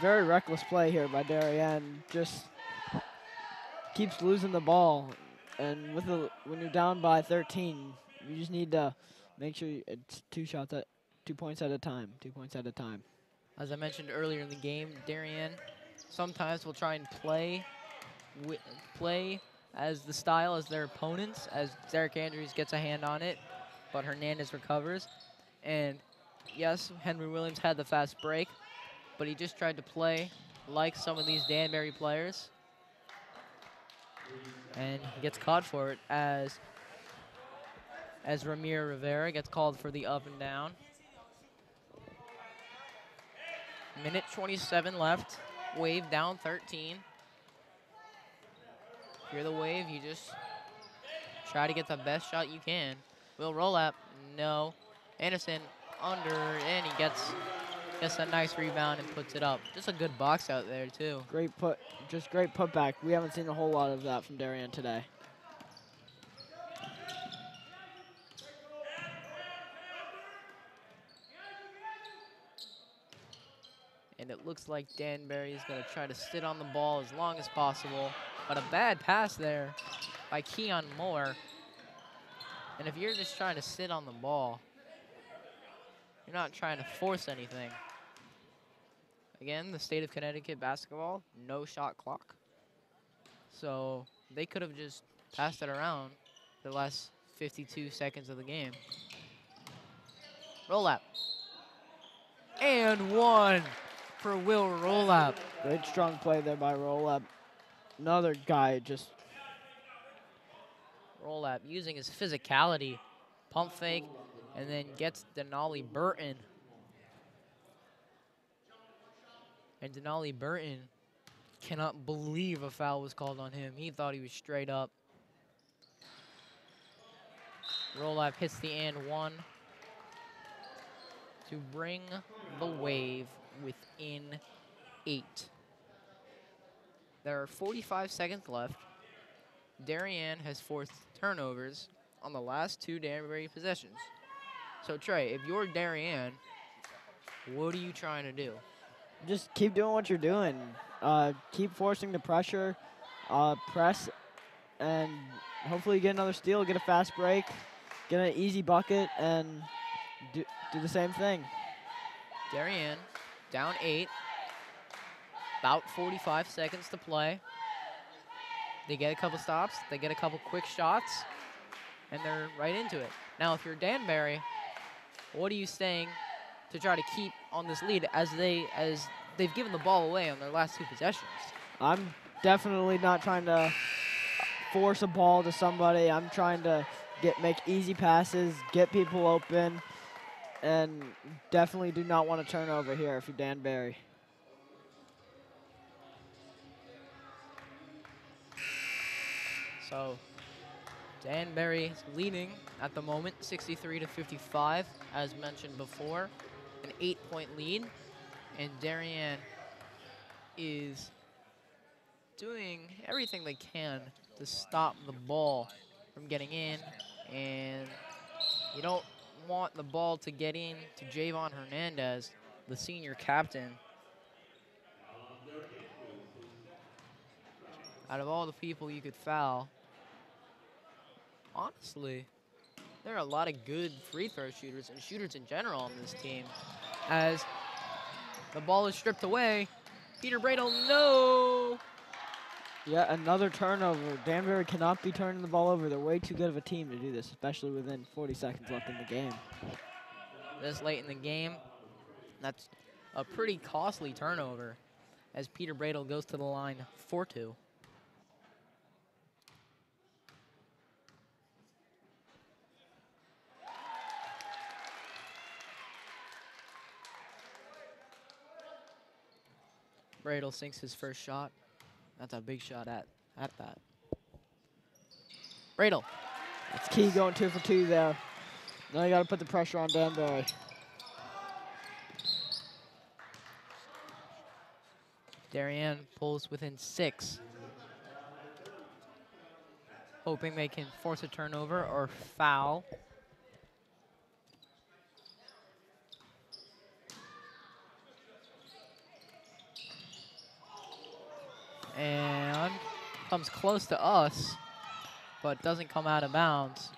Very reckless play here by Darien. Just keeps losing the ball. And when you're down by 13, you just need to make sure it's 2 points at a time. 2 points at a time. As I mentioned earlier in the game, Darien sometimes will try and play as the style as their opponents, as Derek Andrews gets a hand on it, but Hernandez recovers. And yes, Henry Williams had the fast break, but he just tried to play like some of these Danbury players. And he gets caught for it as Ramir Rivera gets called for the up and down. Minute 27 left. Wave down 13. If you're the Wave, you just try to get the best shot you can. Will Rolap, no. Anderson under, and he gets a nice rebound and puts it up. Just a good box out there too. Great putback. We haven't seen a whole lot of that from Darien today. And it looks like Danbury is going to try to sit on the ball as long as possible. But a bad pass there by Keon Moore. And if you're just trying to sit on the ball, you're not trying to force anything. Again, the state of Connecticut basketball, no shot clock. So they could have just passed it around the last 52 seconds of the game. Rolap. And one for Will Rolap. Great strong play there by Rolap. Another guy just... Rolap using his physicality. Pump fake, and then gets Denali Burton. And Denali Burton cannot believe a foul was called on him. He thought he was straight up. Rolap hits the and one to bring the Wave within 8. There are 45 seconds left. Darien has forced turnovers on the last 2 Danbury possessions. So, Trey, if you're Darien, what are you trying to do? Just keep doing what you're doing. Keep forcing the pressure, press, and hopefully get another steal, get a fast break, get an easy bucket, and do the same thing. Darien down 8. About 45 seconds to play. They get a couple stops, they get a couple quick shots, and they're right into it. Now, if you're Danbury, what are you saying to try to keep on this lead as they've given the ball away on their last 2 possessions? I'm definitely not trying to force a ball to somebody. I'm trying to make easy passes, get people open, and definitely do not want to turn over here if you're Danbury. So Danbury is leading at the moment, 63-55, as mentioned before, an 8-point lead, and Darien is doing everything they can to stop the ball from getting in, and you don't want the ball to get in to Javon Hernandez, the senior captain. Out of all the people you could foul, honestly, there are a lot of good free throw shooters and shooters in general on this team. As the ball is stripped away, Peter Bradle, no! Yeah, another turnover. Danbury cannot be turning the ball over. They're way too good of a team to do this, especially within 40 seconds left in the game. This late in the game, that's a pretty costly turnover as Peter Bradle goes to the line for 2. Bradle sinks his first shot. That's a big shot at that. Bradle. That's key, going 2 for 2 there. Now you got to put the pressure on Danbury. Darien pulls within 6. Hoping they can force a turnover or foul. And comes close to us, but doesn't come out of bounds.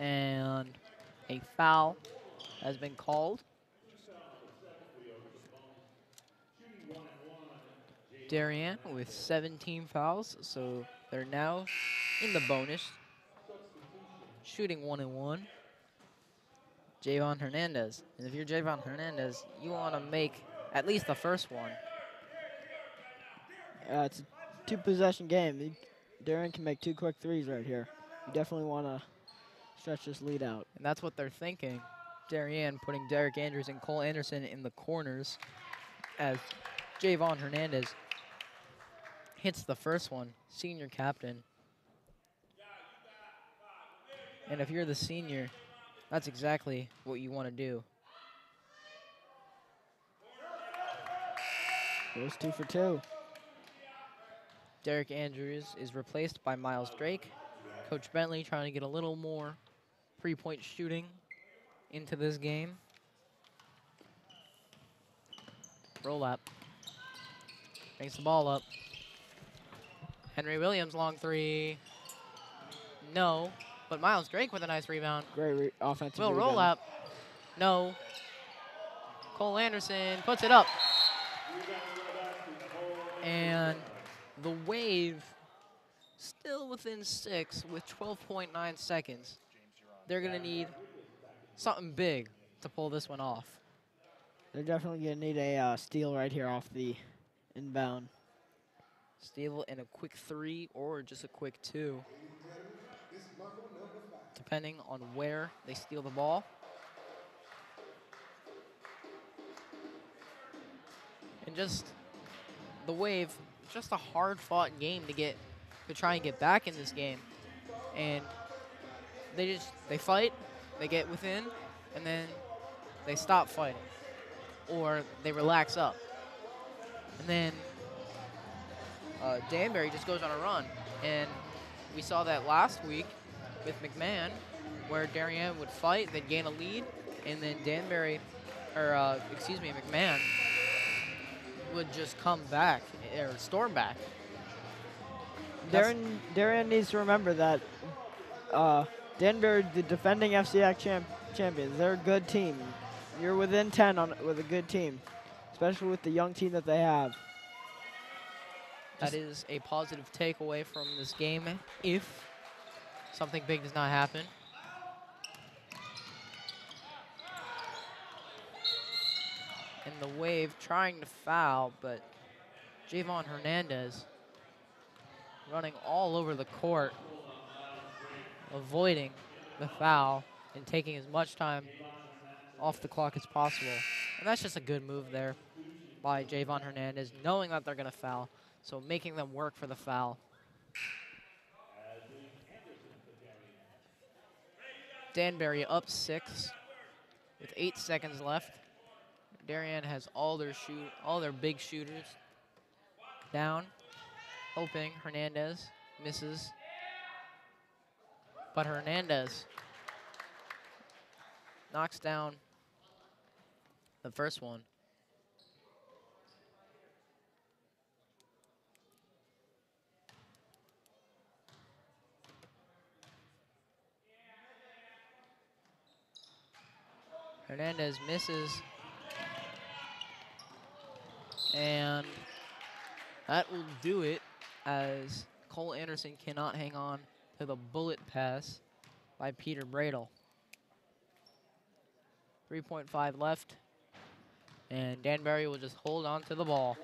And a foul has been called. Darien with 17 fouls, so they're now in the bonus. Shooting 1-1. Javon Hernandez. And if you're Javon Hernandez, you want to make at least the first one. It's a 2-possession game. Darien can make 2 quick threes right here. You definitely want to stretch this lead out. And that's what they're thinking. Darien putting Derek Andrews and Cole Anderson in the corners as Javon Hernandez hits the first one, senior captain. And if you're the senior, that's exactly what you want to do. It was 2 for 2. Derek Andrews is replaced by Miles Drake. Coach Bentley trying to get a little more three-point shooting into this game. Roll up. Brings the ball up. Henry Williams, long 3. No, but Miles Drake with a nice rebound. Great offensive Will rebound. roll up. No. Cole Anderson puts it up. And the Wave still within 6 with 12.9 seconds. They're going to need something big to pull this one off. They're definitely going to need a steal right here off the inbound. Steal and a quick 3 or just a quick 2, depending on where they steal the ball. And just the Wave, just a hard-fought game to try and get back in this game. And they fight, they get within, and then they stop fighting, or they relax up. And then Danbury just goes on a run. And we saw that last week with McMahon, where Darien would fight, they'd gain a lead, and then McMahon would just come back, or storm back. Darien needs to remember that Danbury, the defending FCX champions, they're a good team. You're within 10 with a good team, especially with the young team that they have. That is a positive takeaway from this game if something big does not happen. And the Wave trying to foul, but Javon Hernandez running all over the court, avoiding the foul and taking as much time off the clock as possible. And that's just a good move there by Javon Hernandez, knowing that they're going to foul, so making them work for the foul. Danbury up 6 with 8 seconds left. Darien has all their big shooters down, hoping Hernandez misses. But Hernandez knocks down the first one. Hernandez misses. And that will do it, as Cole Anderson cannot hang on to the bullet pass by Peter Bradle. 3.5 left, and Danbury will just hold on to the ball.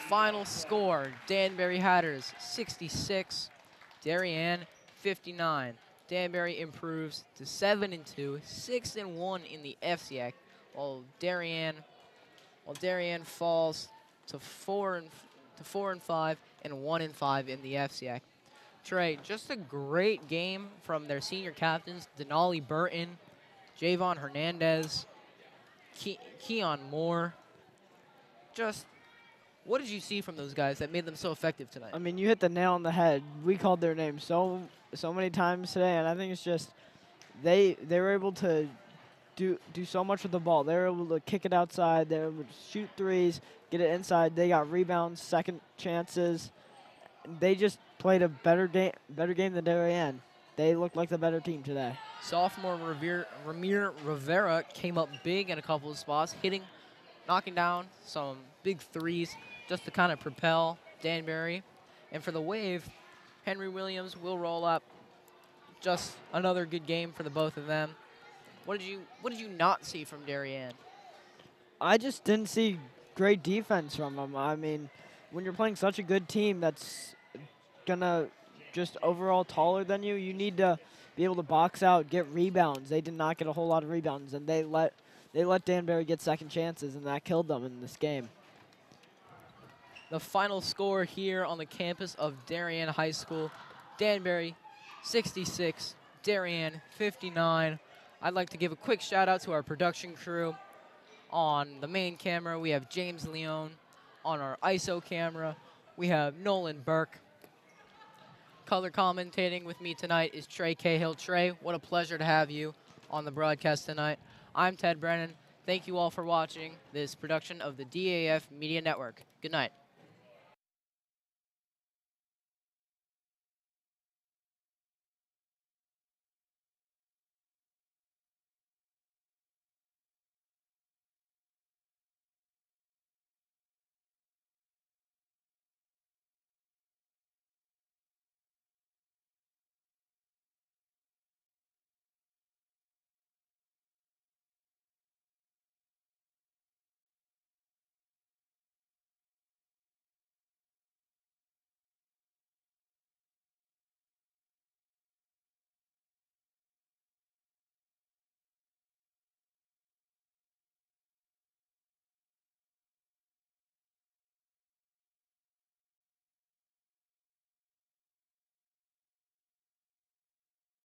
Final score, Danbury Hatters 66, Darien 59. Danbury improves to 7-2, 6-1 in the FCX, while Darien falls to 4-5 and 1-5 in the FCX. Trey, just a great game from their senior captains, Denali Burton, Javon Hernandez, Keon Moore. Just, what did you see from those guys that made them so effective tonight? I mean, you hit the nail on the head. We called their names so many times today, and I think it's just they were able to do so much with the ball. They were able to kick it outside. They were able to shoot threes, get it inside. They got rebounds, second chances. They just played a better game than Darien. They looked like the better team today. Sophomore Ramir Rivera came up big in a couple of spots, knocking down some big threes just to kind of propel Danbury. And for the Wave, Henry Williams, Will Roll-Up, just another good game for the both of them. What did you not see from Darien? I just didn't see great defense from them. I mean, when you're playing such a good team that's gonna just overall taller than you, you need to be able to box out, get rebounds. They did not get a whole lot of rebounds, and they let Danbury get second chances, and that killed them in this game. The final score here on the campus of Darien High School, Danbury 66, Darien 59. I'd like to give a quick shout out to our production crew. On the main camera, we have James Leone. On our ISO camera, we have Nolan Burke. Color commentating with me tonight is Trey Cahill. Trey, what a pleasure to have you on the broadcast tonight. I'm Ted Brennan. Thank you all for watching this production of the DAF Media Network. Good night.